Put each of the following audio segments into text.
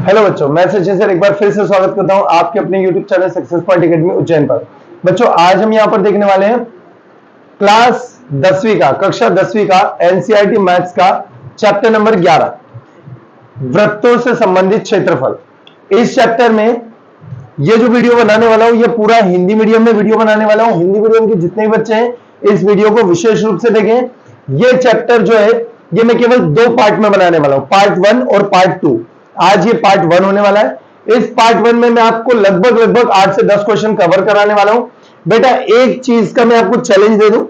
Hello बच्चों, मैं Sachin sir एक बार फिर से स्वागत करता हूं आपके अपने YouTube channel success point academy Ujjain पर। बच्चों, आज हम यहां पर देखने वाले हैं क्लास 10वीं का, कक्षा 10वीं का एनसीईआरटी मैथ्स का चैप्टर नंबर 11 वृत्तों से संबंधित क्षेत्रफल। इस चैप्टर में ये जो वीडियो बनाने वाला हूं, ये पूरा हिंदी मीडियम में वीडियो बनाने वाला हूं। हिंदी मीडियम के जितने भी बच्चे हैं इस वीडियो को विशेष रूप से देखें। ये चैप्टर जो है ये मैं केवल 2 पार्ट में बनाने वाला हूं, पार्ट 1 और पार्ट 2। आज ये पार्ट 1 होने वाला है। इस पार्ट 1 में मैं आपको लगभग 8 से 10 क्वेश्चन कवर कराने वाला हूं। बेटा, एक चीज का मैं आपको चैलेंज दे दूं,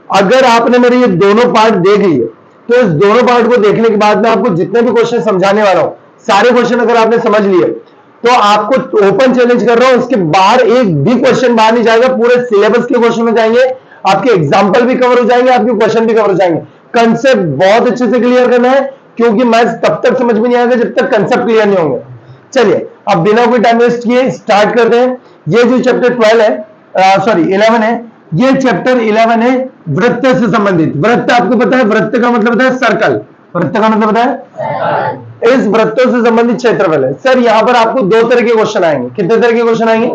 अगर आपने मेरे ये दोनों पार्ट देख लिए तो इस दोनों पार्ट को देखने के बाद मैं आपको जितने भी क्वेश्चन समझाने वाला हूं, सारे क्वेश्चन अगर आपने समझ लिए तो आपको ओपन चैलेंज कर रहा हूं, उसके बाहर एक भी क्वेश्चन बाहर नहीं जाएगा। पूरे सिलेबस के क्वेश्चन में जाएंगे, आपके एग्जाम्पल भी कवर हो जाएंगे, आपके क्वेश्चन भी कवर हो जाएंगे। कंसेप्ट बहुत अच्छे से क्लियर करना है, क्योंकि मैथ्स तब तक समझ में नहीं आएगा जब तक कंसेप्ट क्लियर नहीं होंगे। चलिए, अब बिना कोई टाइम वेस्ट किए स्टार्ट करते हैं। ये जो चैप्टर 12 है, सॉरी 11 है, ये चैप्टर 11 है वृत्त से संबंधित। वृत्त आपको पता है, वृत्त का मतलब होता है सर्कल। वृत्त का मतलब पता है, इस वृत्तों से संबंधित क्षेत्रफल है। सर, यहां पर आपको 2 तरह के क्वेश्चन आएंगे। कितने तरह के क्वेश्चन आएंगे?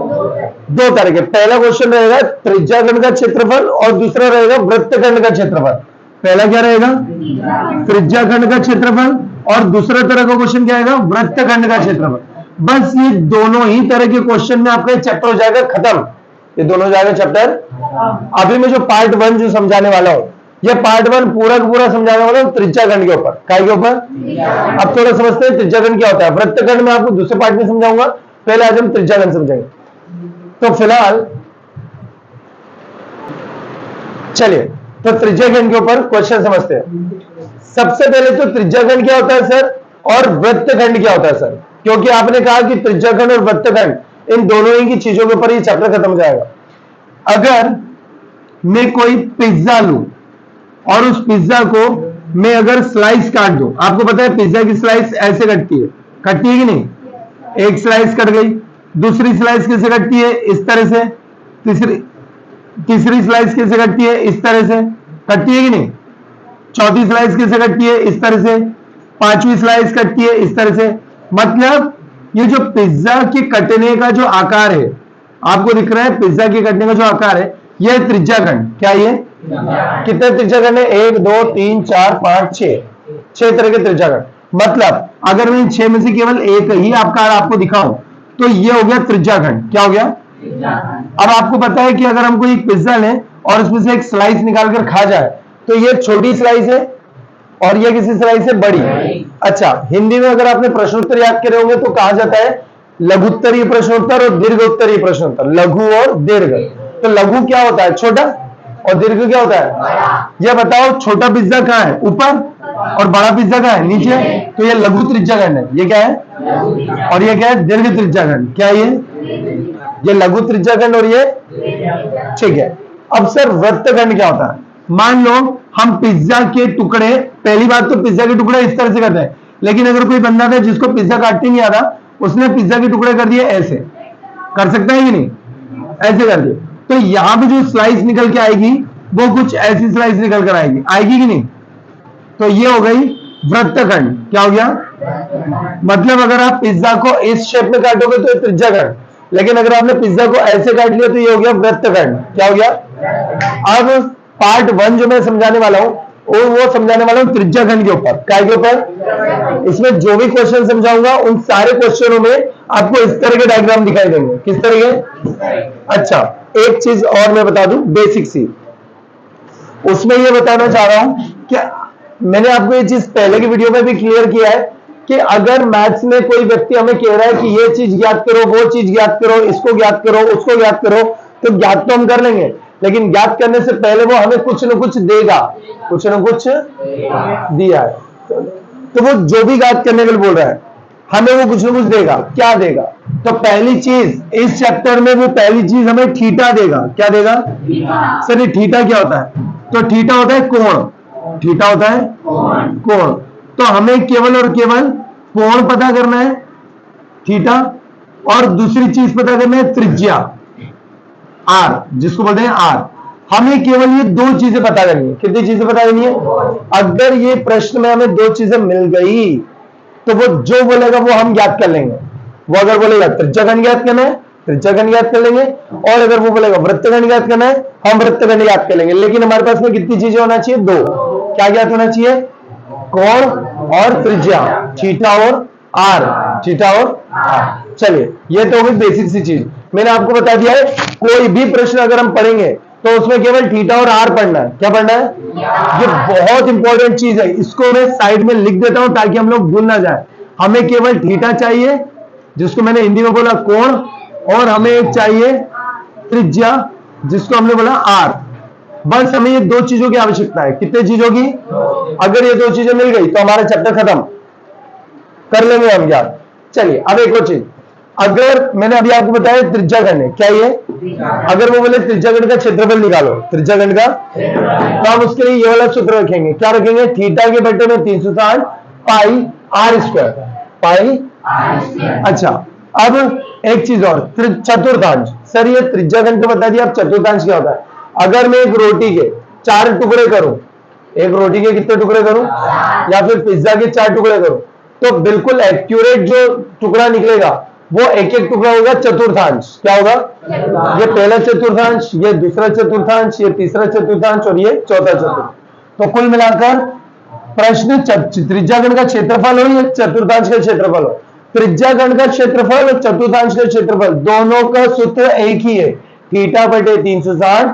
2 तरह के। पहला क्वेश्चन रहेगा त्रिज्याखंड का क्षेत्रफल और दूसरा रहेगा वृत्तखंड का क्षेत्रफल। पहला क्या रहेगा? त्रिज्याखंड का क्षेत्रफल, और दूसरा तरह का क्वेश्चन क्या आएगा? वृत्तखंड का क्षेत्रफल। बस ये दोनों ही तरह के क्वेश्चन में आपका चैप्टर हो जाएगा खत्म। ये दोनों हो जाएगा चैप्टर। अभी मैं जो पार्ट 1 जो समझाने वाला हूं, ये पार्ट 1 पूरा का पूरा समझाने वाला हूं त्रिज्याखंड के ऊपर। काय के ऊपर? अब थोड़ा समझते हैं त्रिज्याखंड क्या होता है। वृत्तखंड में आपको दूसरे पार्ट में समझाऊंगा, पहले आज हम त्रिज्याखंड समझेंगे। तो फिलहाल चलिए, तो त्रिज्याखंड के ऊपर क्वेश्चन समझते हैं। सबसे पहले तो त्रिज्याखंड क्या होता है सर, और वृत्तखंड क्या होता है सर, क्योंकि आपने कहा कि त्रिज्याखंड और वृत्तखंड इन दोनों ही की चीजों के ऊपर ये चैप्टर खत्म हो जाएगा। अगर मैं कोई पिज्जा लूं और उस पिज्जा को मैं अगर स्लाइस काट दूं, आपको पता है पिज्जा की स्लाइस ऐसे कटती है कि नहीं? एक स्लाइस कट गई, दूसरी स्लाइस कैसे कटती है? इस तरह से। तीसरी स्लाइस कैसे कटती है? इस तरह से कटती है कि नहीं? चौथी स्लाइस कैसे कटती है? इस तरह से। पांचवी स्लाइस कटती है इस तरह से। मतलब ये जो पिज्जा के कटने का जो आकार है, आपको दिख रहा है पिज्जा के कटने का जो आकार है, यह त्रिज्याखंड। क्या ये कितने त्रिज्याखंड है? 1 2 3 4 5 6 तरह के त्रिज्याखंड। मतलब अगर मैं 6 में से केवल एक ही आकार आपको दिखाऊं तो ये हो गया त्रिज्याखंड। क्या हो गया? अब आपको पता है कि अगर हम कोई पिज्जा लें और उसमें से एक स्लाइस निकालकर खा जाए तो ये छोटी स्लाइस है और ये किसी स्लाइस से बड़ी। अच्छा, हिंदी में अगर आपने प्रश्नोत्तर याद करे होंगे तो कहा जाता है लघुत्तरीय प्रश्नोत्तर और दीर्घोत्तरीय प्रश्नोत्तर। लघु और दीर्घ। तो लघु क्या होता है? छोटा, और दीर्घ क्या होता है? यह बताओ, छोटा पिज्जा कहाँ है? ऊपर, और बड़ा पिज्जा कहाँ है? नीचे। तो ये लघु त्रिज्याखंड है। ये क्या है? और ये क्या है? दीर्घ त्रिज्याखंड। क्या ये लघु त्रिज्याखंड और ये, ठीक है। अब सर वृत्तखंड क्या होता है? मान लो हम पिज्जा के टुकड़े, पहली बात तो पिज्जा के टुकड़े इस तरह से करते हैं, लेकिन अगर कोई बंदा था जिसको पिज्जा काटते नहीं आता, उसने पिज्जा के टुकड़े कर दिए ऐसे, कर सकता है कि नहीं? ऐसे कर दिए तो यहां पे जो स्लाइस निकल के आएगी वो कुछ ऐसी स्लाइस निकल कर आएगी कि नहीं? तो ये हो गई वृत्तखंड। क्या हो गया? मतलब अगर आप पिज्जा को इस शेप में काटोगे तो त्रिज्याखंड, लेकिन अगर आपने पिज्जा को ऐसे काट लिया तो ये हो गया वृत्तखंड। क्या हो गया? अब पार्ट 1 जो मैं समझाने वाला हूं वो समझाने वाला हूं त्रिज्याखंड के ऊपर। काय के ऊपर? इसमें जो भी क्वेश्चन समझाऊंगा उन सारे क्वेश्चनों में आपको इस तरह के डायग्राम दिखाई देंगे। किस तरह के? अच्छा, एक चीज और मैं बता दूं बेसिक सी, उसमें ये बताना चाह रहा हूं कि मैंने आपको ये चीज पहले की वीडियो में भी क्लियर किया है कि अगर मैथ्स में कोई व्यक्ति हमें कह रहा है कि ये चीज ज्ञात करो, वो चीज ज्ञात करो, इसको ज्ञात करो, उसको ज्ञात करो, तो ज्ञात तो हम कर लेंगे, लेकिन ज्ञात करने से पहले वो हमें कुछ न कुछ देगा, कुछ न कुछ दिया है। तो वो जो भी ज्ञात करने के लिए बोल रहा है हमें वो कुछ न कुछ देगा। क्या देगा? तो पहली चीज इस चैप्टर में वो पहली चीज हमें थीटा देगा। क्या देगा? सर, ये थीटा क्या होता है? तो थीटा होता है कोण। थीटा होता है कोण। तो हमें केवल और केवल कोण पता करना है, थीटा, और दूसरी चीज पता करना है त्रिज्या, आर, जिसको बोलते हैं आर। हमें केवल ये 2 चीजें पता करनी है। कितनी चीजें पता करनी है? अगर ये प्रश्न में हमें 2 चीजें मिल गई तो वो जो बोलेगा वो हम ज्ञात कर लेंगे। वो अगर बोलेगा त्रिज्याखंड ज्ञात करना है, त्रिज्याखंड ज्ञात कर लेंगे, और अगर वो बोलेगा वृत्तखंड ज्ञात करना है, हम वृत्तखंड ज्ञात कर लेंगे। लेकिन हमारे पास में कितनी चीजें होना चाहिए? दो। क्या ज्ञात होना चाहिए? कोण और त्रिज्या, थीटा और आर, थीटा और आर। चलिए, ये तो होगी बेसिक सी चीज। मैंने आपको बता दिया है, कोई भी प्रश्न अगर हम पढ़ेंगे तो उसमें केवल थीटा और आर पढ़ना है। क्या पढ़ना है? ये बहुत इंपॉर्टेंट चीज है। इसको मैं साइड में लिख देता हूं ताकि हम लोग भूल ना जाए। हमें केवल थीटा चाहिए, जिसको मैंने हिंदी में बोला कोण, और हमें एक चाहिए त्रिज्या, जिसको हमने बोला आर। बस हमें ये दो चीजों की आवश्यकता है। कितने चीजों की? अगर ये दो चीजें मिल गई तो हमारा चैप्टर खत्म, कर लेंगे हम याद। चलिए, अब एक और चीज, अगर मैंने अभी आपको बताया त्रिज्याखंड है, क्या ये? अगर वो बोले त्रिज्याखंड का क्षेत्रफल निकालो, त्रिज्याखंड का, तो हम उसके लिए ये वाला सूत्र रखेंगे। क्या रखेंगे? थीटा के बटे में 360 पाई आर स्क्वायर, पाई। अच्छा, अब एक चीज और, चतुर्थांश। सर ये त्रिज्याखंड का बता दिया, अब चतुर्थांश क्या होता है? अगर मैं एक रोटी के 4 टुकड़े करूं, एक रोटी के कितने टुकड़े करूं, या फिर पिज्जा के 4 टुकड़े करूं, तो बिल्कुल एक्यूरेट जो टुकड़ा निकलेगा वो एक एक टुकड़ा होगा चतुर्थांश। क्या होगा? ये पहला चतुर्थांश, ये दूसरा चतुर्थांश, ये तीसरा चतुर्थांश, और ये चौथा चतुर्थांश। तो कुल मिलाकर प्रश्न त्रिज्याखंड का क्षेत्रफल हो या चतुर्थांश का क्षेत्रफल हो, त्रिज्याखंड का क्षेत्रफल और चतुर्थांश का क्षेत्रफल दोनों का सूत्र एक ही है, थीटा बटे 360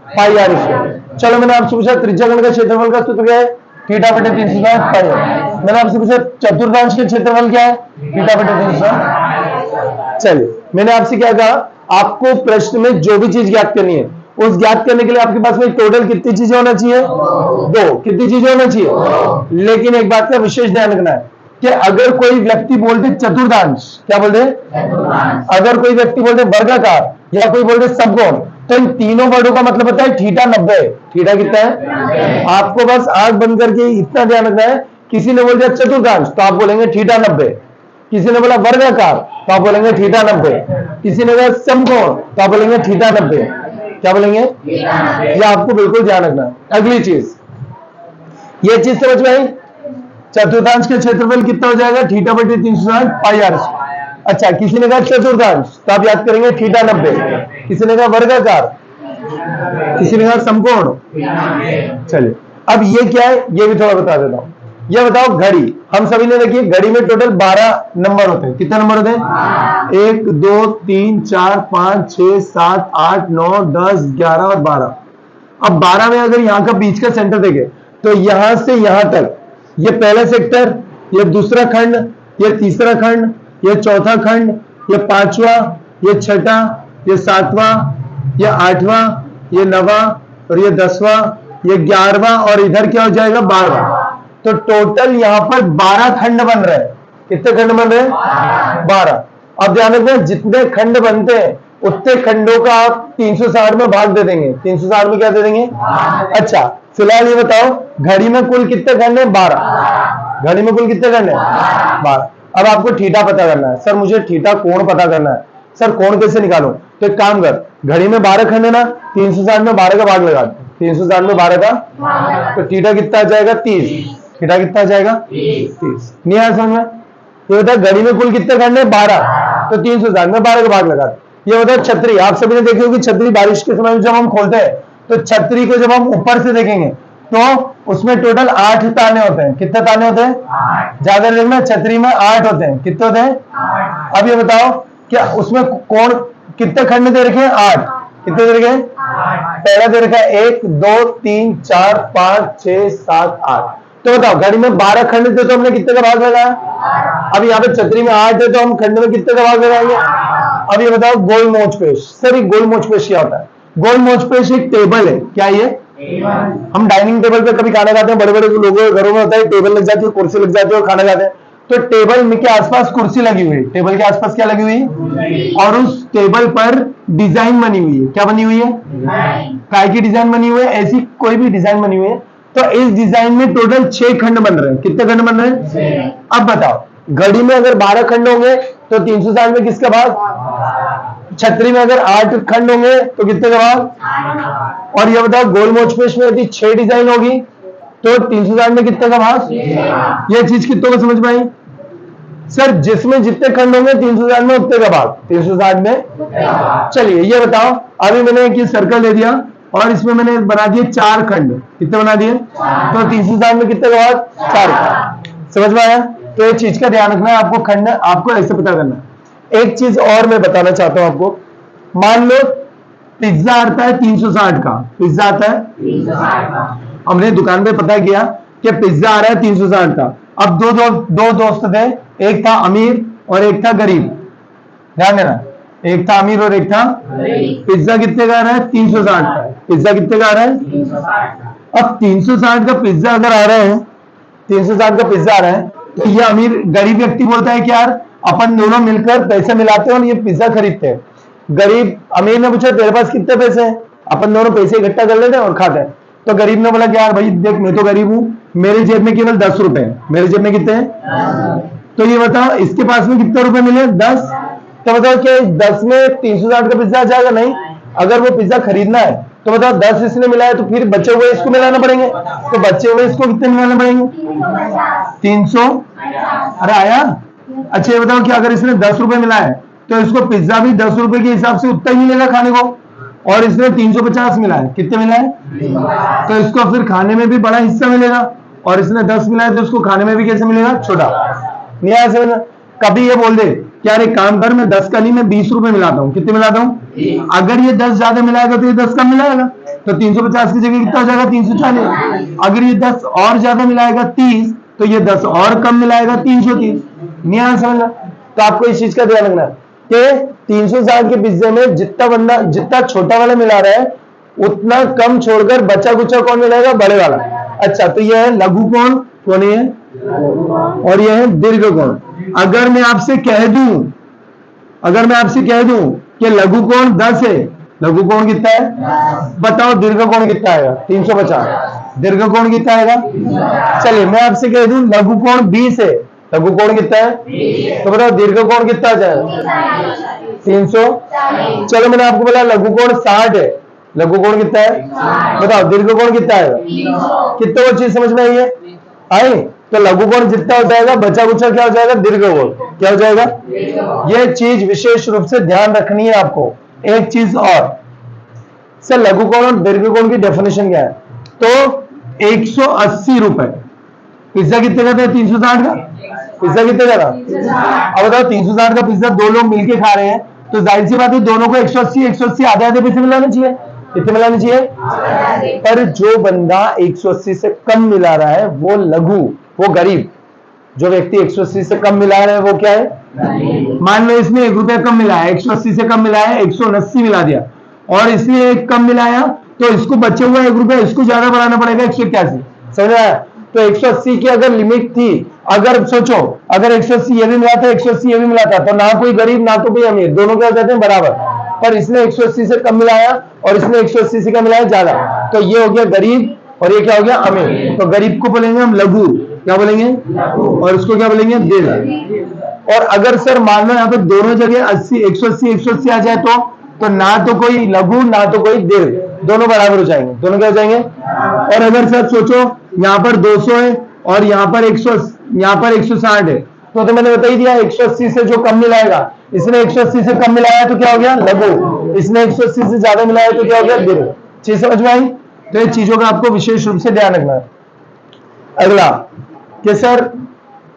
पाई आर स्क्वायर। चलो, मैंने आपसे पूछा त्रिज्याखंड का क्षेत्रफल का सूत्र क्या है? थीटा बटे 360 पाई आर। मैंने आपसे पूछा चतुर्थांश का क्षेत्रफल क्या है? थीटा बटे 360। चलिए, मैंने आपसे क्या कहा, आपको प्रश्न में जो भी चीज ज्ञात करनी है, उस ज्ञात करने के लिए आपके पास में टोटल कितनी चीजें होना चाहिए? दो। कितनी चीजें होना चाहिए? लेकिन एक बात का विशेष ध्यान रखना है कि अगर कोई व्यक्ति बोलते चतुर्थांश, क्या बोलते? अगर कोई व्यक्ति बोलते वर्गाकार, या कोई बोलते समकोण, तो इन तीनों वर्डों का मतलब होता है थीटा 90। थीटा कितना है? आपको बस आंख बंद करके इतना ध्यान रखना है, किसी ने बोल दिया चतुर्थांश तो आप बोलेंगे थीटा 90, किसी ने बोला वर्गाकार तो आप बोलेंगे थीटा 90, किसी ने बोला समकोण तो आप बोलेंगे थीटा 90। क्या बोलेंगे? ये आपको बिल्कुल ध्यान रखना है। अगली चीज, ये चीज समझ में आई? चतुर्थांश का क्षेत्रफल कितना हो जाएगा? थीटा बटे 360 पाई आर। अच्छा, किसी ने कहा चतुर्थांश तो आप याद करेंगे थीटा 90, किसी ने कहा वर्गाकार, किसी ने कहा समकोण। चलिए, अब ये क्या है ये भी थोड़ा बता देता हूं। ये बताओ, घड़ी, हम सभी ने देखिए घड़ी में टोटल 12 नंबर होते हैं। कितने नंबर होते हैं? 1 2 3 4 5 6 7 8 9 10 11 और 12। अब 12 में अगर यहाँ का बीच का सेंटर देखें तो यहां से यहां तक ये पहला सेक्टर, ये दूसरा खंड, ये तीसरा खंड, ये चौथा खंड, ये पांचवा, ये छठा, ये सातवां, ये आठवां, ये नवा, और ये 10वां, ये 11वां, और इधर क्या हो जाएगा? 12वां। तो टोटल यहां पर 12 खंड बन रहे हैं। कितने खंड बन रहे हैं? 12। अब ध्यान रखना, जितने खंड बनते हैं उतने खंडों का आप 360 में भाग दे देंगे। 360 में क्या दे देंगे? अच्छा, फिलहाल ये बताओ, घड़ी में कुल कितने खंड है? 12। घड़ी में कुल कितने खंड है? 12। अब आपको थीटा पता करना है। सर मुझे थीटा कोण पता करना है। सर कोण कैसे निकालूं? तो एक काम कर, घड़ी में 12 खंड है ना, 360 में 12 का भाग लगा, 360 में 12 का, तो थीटा कितना आ जाएगा? 30। थीटा कितना आ जाएगा? 30। नहीं आया समझ में? ये बता, घड़ी में कुल कितने खंड है? 12, तो 360 में 12 का भाग लगा। ये बता, छतरी, आप सभी ने देखी होगी छतरी, बारिश के समय जब हम खोलते हैं तो छतरी को जब हम ऊपर से देखेंगे तो उसमें टोटल 8 ताने होते हैं। कितने ताने होते हैं? ज्यादा देखना, छतरी में 8 होते हैं। कितने होते हैं? अब ये बताओ, क्या उसमें कोण कितने खंड दे रखे हैं? 8। कितने दे रखे हैं? पहला दे रखा है 1 2 3 4 5 6 7 8। तो बताओ, घड़ी में 12 खंड थे तो हमने कितने का भाग लगाया? अब यहाँ पे छतरी में 8 है तो हम खंड में कितने का भाग लगाएंगे? अब ये बताओ, गोल मोचपेश। सर ये गोल मोचपेश क्या होता है? गोल मोचपेश एक टेबल है। क्या ये? हम डाइनिंग टेबल पे कभी खाना खाते हैं, बड़े बड़े लोगों के घरों में होता है, टेबल लग जाती है, कुर्सी लग जाती है और खाना खाते हैं। तो टेबल के आसपास कुर्सी लगी हुई है, टेबल के आसपास क्या लगी हुई है? और उस टेबल पर डिजाइन बनी हुई है। क्या बनी हुई है? काय की डिजाइन बनी हुई है? ऐसी कोई भी डिजाइन बनी हुई है। तो इस डिजाइन में टोटल 6 खंड बन रहे हैं। कितने खंड बन रहे हैं? अब बताओ, घड़ी में अगर 12 खंड होंगे तो 360 में किसका भाग? छतरी में अगर 8 खंड होंगे तो कितने का भाग? और ये बताओ, गोल मोचपेश में यदि 6 डिजाइन होगी तो 360 में कितने का भाग? ये चीज कितनों को समझ में आई? सर जिसमें जितने खंड होंगे 360 में उतने का भाग, 360 में। चलिए ये बताओ, अभी मैंने एक सर्कल दे दिया और इसमें मैंने बना दिए 4 खंड। कितने बना दिए? तो 360 में कितने का भाग? 4। समझ में आया? तो एक चीज का ध्यान रखना है, आपको खंड आपको ऐसे पता करना है। एक चीज और मैं बताना चाहता हूं आपको, मान लो पिज्जा आता है 360 का, पिज्जा आता है 360 का, हमने दुकान पे पता किया कि पिज्जा आ रहा है 360 का। अब दो दोस्त थे, एक था अमीर और एक था गरीब। ध्यान देना, एक था अमीर और एक था गरीब। पिज्जा कितने का आ रहा है? 360 का। पिज्जा कितने का आ रहा है? 360 का। अब 360 का पिज्जा अगर आ रहा है, 360 का पिज्जा आ रहा है, तो ये अमीर गरीब व्यक्ति बोलता है कि यार अपन दोनों मिलकर पैसे मिलाते हैं और ये पिज्जा खरीदते हैं। गरीब अमीर ने पूछा तेरे पास कितने पैसे हैं? अपन दोनों पैसे इकट्ठा कर लेते हैं और खाते हैं। तो गरीब ने बोला कि यार भाई देख, मैं तो गरीब हूं, मेरे जेब में केवल 10 रुपए हैं। मेरे जेब में कितने हैं? तो ये बताओ इसके पास में कितने रुपए मिले? 10। तो बताओ क्या 10 में 360 का पिज्जा आ जाएगा? नहीं। अगर वो पिज्जा खरीदना है तो बताओ 10 इसने मिला है, तो फिर बचे हुए इसको मिलाना पड़ेंगे। तो बचे हुए इसको कितने मिलाने पड़ेंगे? 300। अरे आया? अच्छा ये बताओ कि अगर इसने 10 रुपए मिला है तो इसको पिज्जा भी 10 रुपए के हिसाब से उतना ही मिलेगा खाने को, और इसने 350 मिला है। कितने मिला है? तो इसको फिर खाने में भी बड़ा हिस्सा मिलेगा, और इसने 10 मिला है तो इसको खाने में भी कैसे मिलेगा? छोटा। नहीं आया समझ? कभी ये बोल दे कि यार एक काम कर, मैं 10 का नहीं, मैं 20 रुपए मिलाता हूँ। कितने मिलाता हूँ? अगर ये 10 ज्यादा मिलाएगा तो ये 10 कम मिलाएगा, तो 350 की जगह कितना हो जाएगा? 340। अगर ये 10 और ज्यादा मिलाएगा 30, तो ये 10 और कम मिलाएगा 330। नहीं आया समझ? तो आपको इस चीज का ध्यान रखना है कि 360 के पिज्जे में जितना छोटा वाला मिला रहा है उतना कम छोड़कर बचा कुचा कौन मिलाएगा? बड़े वाला। अच्छा तो यह है लघु कोण, कौन है? और यह है दीर्घ कोण। अगर मैं आपसे कह दूं कि लघु कोण 10 है, लघु कोण कितना है? बताओ दीर्घ कोण कितना आएगा? 350। दीर्घ कोण कितना आएगा? चलिए मैं आपसे कह दूं लघु कोण 20 है, लघु कोण कितना है? तो बताओ दीर्घ कोण कितना आ जाएगा? 300। चलो मैंने आपको बोला लघु कोण 60 है, लघु कोण कितना है? बताओ दीर्घ कोण कितना आएगा? कितना? वो चीज समझ में आई है? आई? तो लघु कोण जितना हो जाएगा बचा कुचा क्या हो जाएगा? दीर्घ कोण क्या हो जाएगा? ये चीज विशेष रूप से ध्यान रखनी है आपको। एक चीज और सर, लघु कोण और दीर्घ कोण की डेफिनेशन क्या है? तो 180 रुपए। पिज्जा कितने का था? 360 का। पिज्जा कितने का था? अब बताओ 360 का पिज्जा दो लोग मिलके खा रहे हैं, तो जाहिर सी बात है दोनों को 180 आधे आधे पैसे मिलाने चाहिए। कितने मिलाने चाहिए? पर जो बंदा 180 से कम मिला रहा है वो लघु, वो गरीब। जो व्यक्ति 180 से कम मिला रहा है वो क्या है? मान लो इसने 1 रुपया कम मिला है, 180 से कम मिला है, 179 मिला दिया, और इसने एक कम मिलाया, तो इसको बचे हुआ 1 रुपया इसको ज्यादा बढ़ाना पड़ेगा, 181। समझ आया? तो 180 की अगर लिमिट थी, अगर सोचो अगर 180 ये भी मिला था, 180 ये भी मिला था, तो ना कोई गरीब ना तो कोई अमीर, दोनों क्या हो जाते हैं? बराबर। पर इसने 180 से कम मिलाया और इसने 180 से कम मिलाया ज्यादा, तो ये हो गया गरीब और ये क्या हो गया? अमीर। तो गरीब को बोलेंगे हम लघु, क्या बोलेंगे? और इसको क्या बोलेंगे? दीर्घ। और अगर सर मान लो यहाँ पे दोनों जगह 180 आ जाए तो ना तो कोई लघु ना तो कोई दीर्घ, दोनों बराबर हो जाएंगे। दोनों क्या हो जाएंगे? और अगर सर सोचो यहाँ पर 200 है और यहाँ पर 160 है, तो मैंने बता ही दिया 180 से जो कम मिलाएगा, इसने 180 से कम मिलाया तो क्या हो गया? लघु। इसने 180 से ज्यादा मिलाया तो क्या हो गया? दीर्घ। चीज समझ में आई? तो ये चीजों का आपको विशेष रूप से ध्यान रखना है। अगला कि सर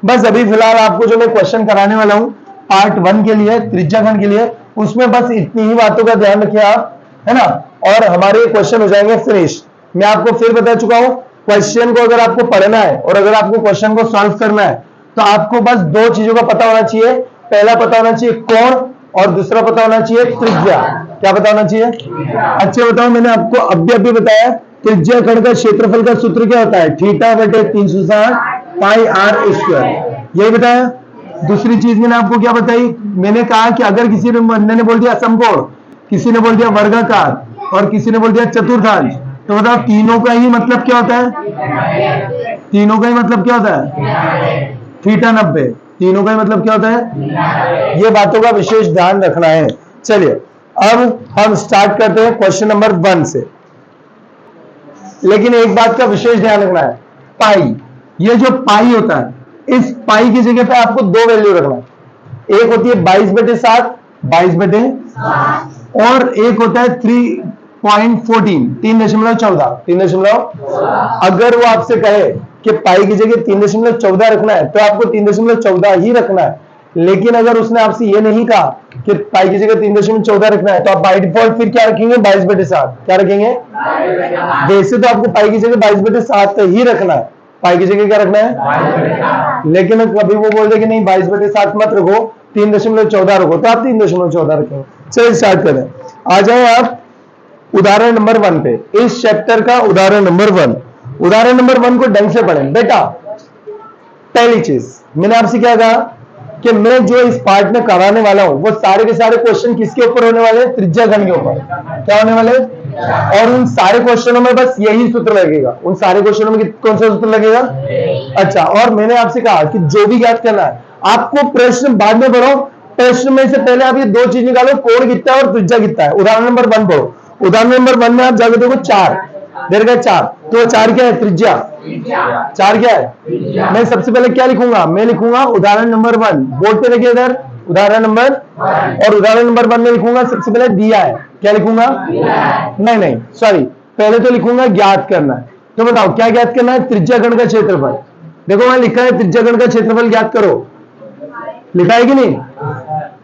बस अभी फिलहाल आपको जो मैं क्वेश्चन कराने वाला हूं पार्ट 1 के लिए, त्रिज्या खंड के लिए, उसमें बस इतनी ही बातों का ध्यान रखिए आप, है ना, और हमारे क्वेश्चन हो जाएंगे फिनिश। मैं आपको फिर बता चुका हूं, क्वेश्चन को अगर आपको पढ़ना है और अगर आपको क्वेश्चन को सॉल्व करना है तो आपको बस 2 चीजों का पता होना चाहिए। पहला पता होना चाहिए कोण, और दूसरा पता होना चाहिए त्रिज्या। क्या पता होना चाहिए? अच्छा बताओ, मैंने आपको अभी बताया त्रिज्या खंड का क्षेत्रफल का सूत्र क्या होता है? थीटा बटे 360 पाई आर स्क्वायर, यही बताया। दूसरी चीज मैंने आपको क्या बताई? मैंने कहा कि अगर किसी बंदे ने बोल दिया समकोण, किसी ने बोल दिया वर्गाकार और किसी ने बोल दिया चतुर्थांश, तो बताओ तीनों का ही मतलब क्या होता है? तीनों का ही मतलब क्या होता है? थीटा 90। तीनों का ही मतलब क्या होता है? ये बातों का विशेष ध्यान रखना है। चलिए अब हम स्टार्ट करते हैं क्वेश्चन नंबर 1 से। लेकिन एक बात का विशेष ध्यान रखना है, पाई, ये जो पाई होता है इस पाई की जगह पे आपको दो वैल्यू रखना है। एक होती है 22/7, 22/7, और एक होता है 3.14, 3.14, 3.14। अगर वो आपसे कहे कि पाई की जगह 3.14 रखना है तो आपको 3.14 ही रखना है। लेकिन अगर उसने आपसे ये नहीं कहा कि पाई की जगह 3.14 रखना है तो आप बाय डिफॉल्ट फिर क्या रखेंगे? 22/7। क्या रखेंगे? वैसे तो आपको पाई की जगह 22/7 ही रखना है, पाई की जगह क्या रखना है? लेकिन कभी वो बोल दे कि नहीं 22/7 मत रखो, 3.14 रखो, तो आप 3.14 रखेंगे। चलिए स्टार्ट करें। आ जाए आप उदाहरण नंबर 1 पे, इस चैप्टर का उदाहरण नंबर 1। उदाहरण नंबर 1 को ढंग से पढ़ें बेटा। पहली चीज मैंने आपसे क्या कहा कि मैं जो इस पार्ट में कराने वाला हूं वो सारे के सारे क्वेश्चन किसके ऊपर होने वाले? त्रिज्या घन के ऊपर। क्या होने वाले? और उन सारे क्वेश्चनों में बस यही सूत्र लगेगा। उन सारे क्वेश्चनों में कौन सा सूत्र लगेगा? अच्छा, और मैंने आपसे कहा कि जो भी ज्ञात करना है आपको प्रश्न बाद में पढ़ो, प्रश्न में से पहले आप ये दो चीज निकालो, कोण कितना है और त्रिज्या कितना है। उदाहरण नंबर 1 पढ़ो। उदाहरण नंबर 1 में आप जाकर देखो 4 देर का 4, तो 4 क्या है? त्रिज्या। 4 क्या है? मैं सबसे पहले क्या लिखूंगा? मैं लिखूंगा उदाहरण नंबर 1, बोर्ड पे देखिए इधर, उदाहरण नंबर, और उदाहरण नंबर 1 में लिखूंगा सबसे पहले दिया है। क्या लिखूंगा? नहीं सॉरी, पहले तो लिखूंगा ज्ञात करना है। तो बताओ क्या ज्ञात करना है? त्रिज्या घन का क्षेत्रफल। देखो वहां लिखा है त्रिज्या घन का क्षेत्रफल ज्ञात करो, लिखा है कि नहीं?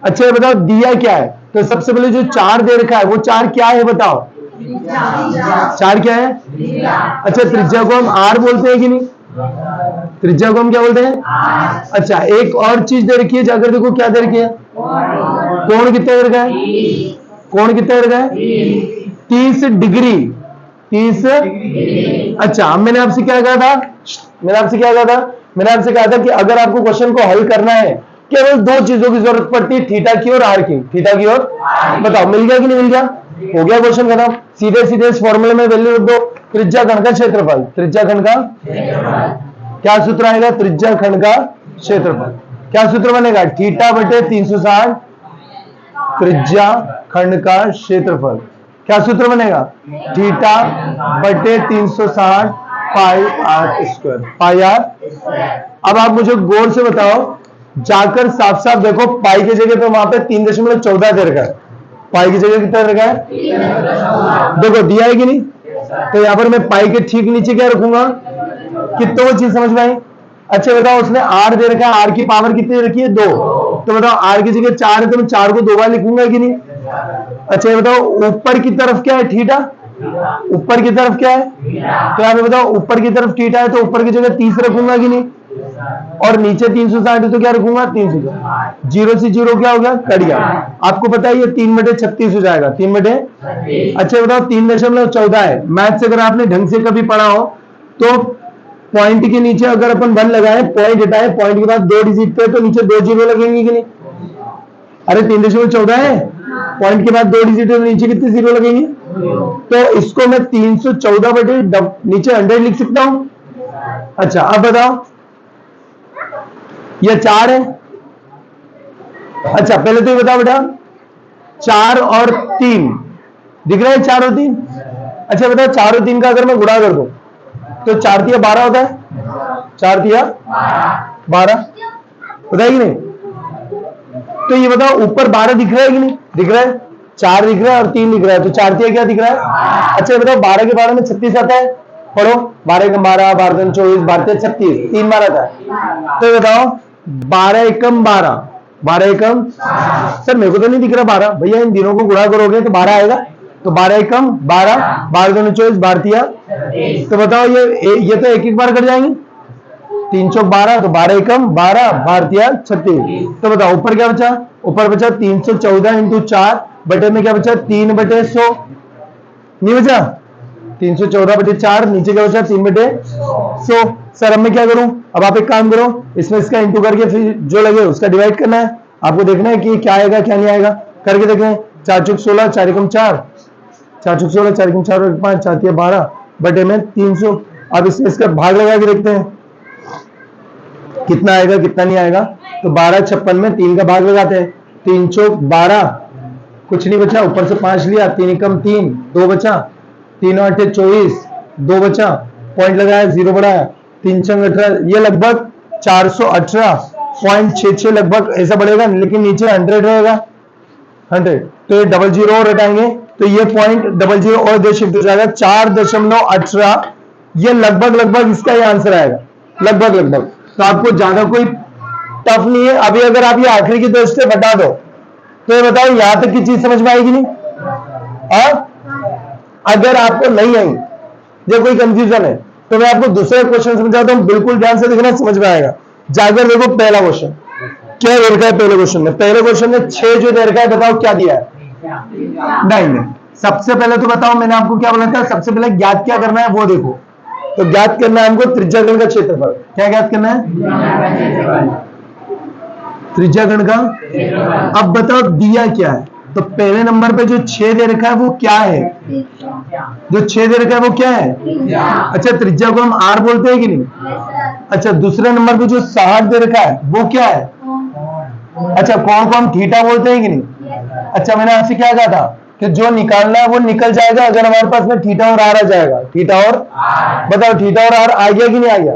अच्छा ये बताओ दिया क्या है? तो सबसे पहले जो 4 दे रखा है वो 4 क्या है बताओ? 4 क्या है? अच्छा, त्रिज्या को हम आर बोलते हैं कि नहीं? त्रिज्या को हम क्या बोलते हैं? अच्छा, एक और चीज दे रखी है, जाकर देखो क्या दे रखी है? कोण कितना दे रखा है? कोण कितना दे रखा है? 30 डिग्री। 30। अच्छा, अब मैंने आपसे क्या कहा था? मैंने आपसे कहा था कि अगर आपको क्वेश्चन को हल करना है केवल दो चीजों की जरूरत पड़ती है, थीटा की और आर की। थीटा की और बताओ मिल गया कि नहीं मिल गया? हो गया क्वेश्चन खत्म। सीधे सीधे इस फॉर्मूले में वैल्यू रख दो, त्रिज्या घन का क्षेत्रफल। त्रिज्या घन का क्या सूत्र आएगा? त्रिज्या घन का क्षेत्रफल। क्या सूत्र बनेगा? थीटा बटे 360 त्रिज्या खंड का क्षेत्रफल। क्या सूत्र बनेगा? थीटा बटे 360 पाई आर स्क्वायर, पाई आर। अब आप मुझे गौर से बताओ, जाकर साफ साफ देखो, पाई की जगह पे वहां पे 3.14 दे रखा है, पाई की जगह कितना रखा है? देखो दिया है कि नहीं? तो यहां पर मैं पाई के ठीक नीचे क्या रखूंगा? कितने वो चीज समझ में आई? अच्छा बताओ, उसने आर दे रखा है, आर की पावर कितनी रखी है? 2। तो बताओ आर की जगह 4 है तो मैं 4 को 2 बार लिखूंगा कि नहीं? अच्छा ये बताओ ऊपर की तरफ क्या है? थीटा। ऊपर की तरफ क्या है? तो यहां पे बताओ ऊपर की तरफ थीटा है तो ऊपर की जगह 30 रखूंगा कि नहीं? और नीचे 360 है तो क्या रखूंगा? 360। 0 से 0 क्या हो गया? कट गया। आपको पता है ये 3/36 हो जाएगा। 3 बटे, अच्छा बताओ 3.14 है। मैथ से अगर आपने ढंग से कभी पढ़ा हो तो पॉइंट के नीचे अगर अपन 1 लगाए, पॉइंट हटाए, पॉइंट के बाद 2 डिजिट पे तो नीचे 2 जीरो लगेंगे कि नहीं? अरे 3.14 है, पॉइंट के बाद 2 डिजिट है तो नीचे कितने जीरो लगेंगे? तो इसको मैं 314 बटे नीचे 100 लिख सकता हूं। अच्छा अब बताओ, यह 4 है। अच्छा पहले तो ये बताओ बेटा, 4 और 3 दिख रहा है? 4 और 3। अच्छा बताओ 4 और 3 का अगर मैं गुणा कर दूं तो 4 तिया 12 होता है। 4 तिया 12 होता है कि नहीं? तो ये बताओ ऊपर 12 दिख रहा है कि नहीं? दिख रहा है। 4 दिख रहा है और 3 दिख रहा है, तो 4 तिया क्या दिख रहा है? अच्छा ये बताओ 12 के 12 में 36 आता है। पढ़ो, 12 का 12, 12 24, 12 36, 3 बार आता है। तो बताओ 12 एकम 12, 12 एकम, सर मेरे को तो नहीं दिख रहा 12। भैया इन दिनों को गुणा करोगे तो 12 आएगा। तो 12 एकम 12, 12 दूनी 24, 12 तिया। तो बताओ ये तो एक एक बार कर जाएंगे। 3 चौक 12, तो 12 एकम 12, 12 तिया 36। तो बताओ ऊपर क्या बचा? ऊपर बचा 314 इंटू 4 बटे में क्या बचा? 3/100 नहीं बचा? 314 बटे 4, नीचे क्या बचा? 3/100। सर अब मैं क्या करूं? अब आप एक काम करो, इसमें इसका इंटू करके फिर जो लगे उसका डिवाइड करना है। आपको देखना है कि क्या आएगा क्या नहीं आएगा, करके देखें। 4 चौक 16, 4 एकम 4, 4 चौक 16, 4 एकम 4 और 5, 4 तिया 12 बटे में 300। अब इसमें इसका भाग लगा के देखते हैं कितना आएगा कितना नहीं आएगा। तो 12 56 में 3 का भाग लगाते हैं। 3 चौक 12, कुछ नहीं बचा, ऊपर से 5 लिया, 3 एकम 3, 2 बचा, 3 8 24, 2 बचा, पॉइंट लगाया, 0 बढ़ाया, 3 छंग 18, ये लगभग 418.66 लगभग ऐसा बढ़ेगा, लेकिन नीचे 100 रहेगा, 100, तो ये 00 और हटाएंगे तो ये पॉइंट 00 और इधर शिफ्ट हो जाएगा, 4.18, ये लगभग इसका ये आंसर आएगा, लगभग। तो आपको ज्यादा कोई टफ नहीं है। अभी अगर आप ये आखिरी की दो स्टेप हटा दो तो ये बताओ यहां तक की चीज समझ में आएगी नहीं? अगर आपको नहीं आई या कोई कंफ्यूजन है तो मैं आपको दूसरा क्वेश्चन समझाता हूं, बिल्कुल ध्यान से देखना, समझ में आएगा। जाकर देखो पहला क्वेश्चन क्या दे रखा है। पहले क्वेश्चन में 6 जो दे रखा है, बताओ क्या दिया है? 9। सबसे पहले तो बताओ, मैंने आपको क्या बोला था, सबसे पहले ज्ञात क्या करना है वो देखो। तो ज्ञात करना है हमको त्रिज्यागण का क्षेत्रफल। क्या ज्ञात करना है? त्रिज्यागण का। अब बताओ दिया क्या है। तो पहले नंबर पे जो 6 दे रखा है वो क्या है? जो 6 दे रखा है वो क्या है? अच्छा, त्रिज्या को हम आर बोलते हैं कि नहीं? अच्छा, दूसरे नंबर पे जो 60 दे रखा है वो क्या है? अच्छा, कौन को हम थीटा बोलते हैं कि नहीं? अच्छा, मैंने आपसे क्या कहा था कि जो निकालना है वो निकल जाएगा अगर हमारे पास में थीटा और आर आ जाएगा। थीटा और बताओ, थीटा और आर आ गया कि नहीं आ गया?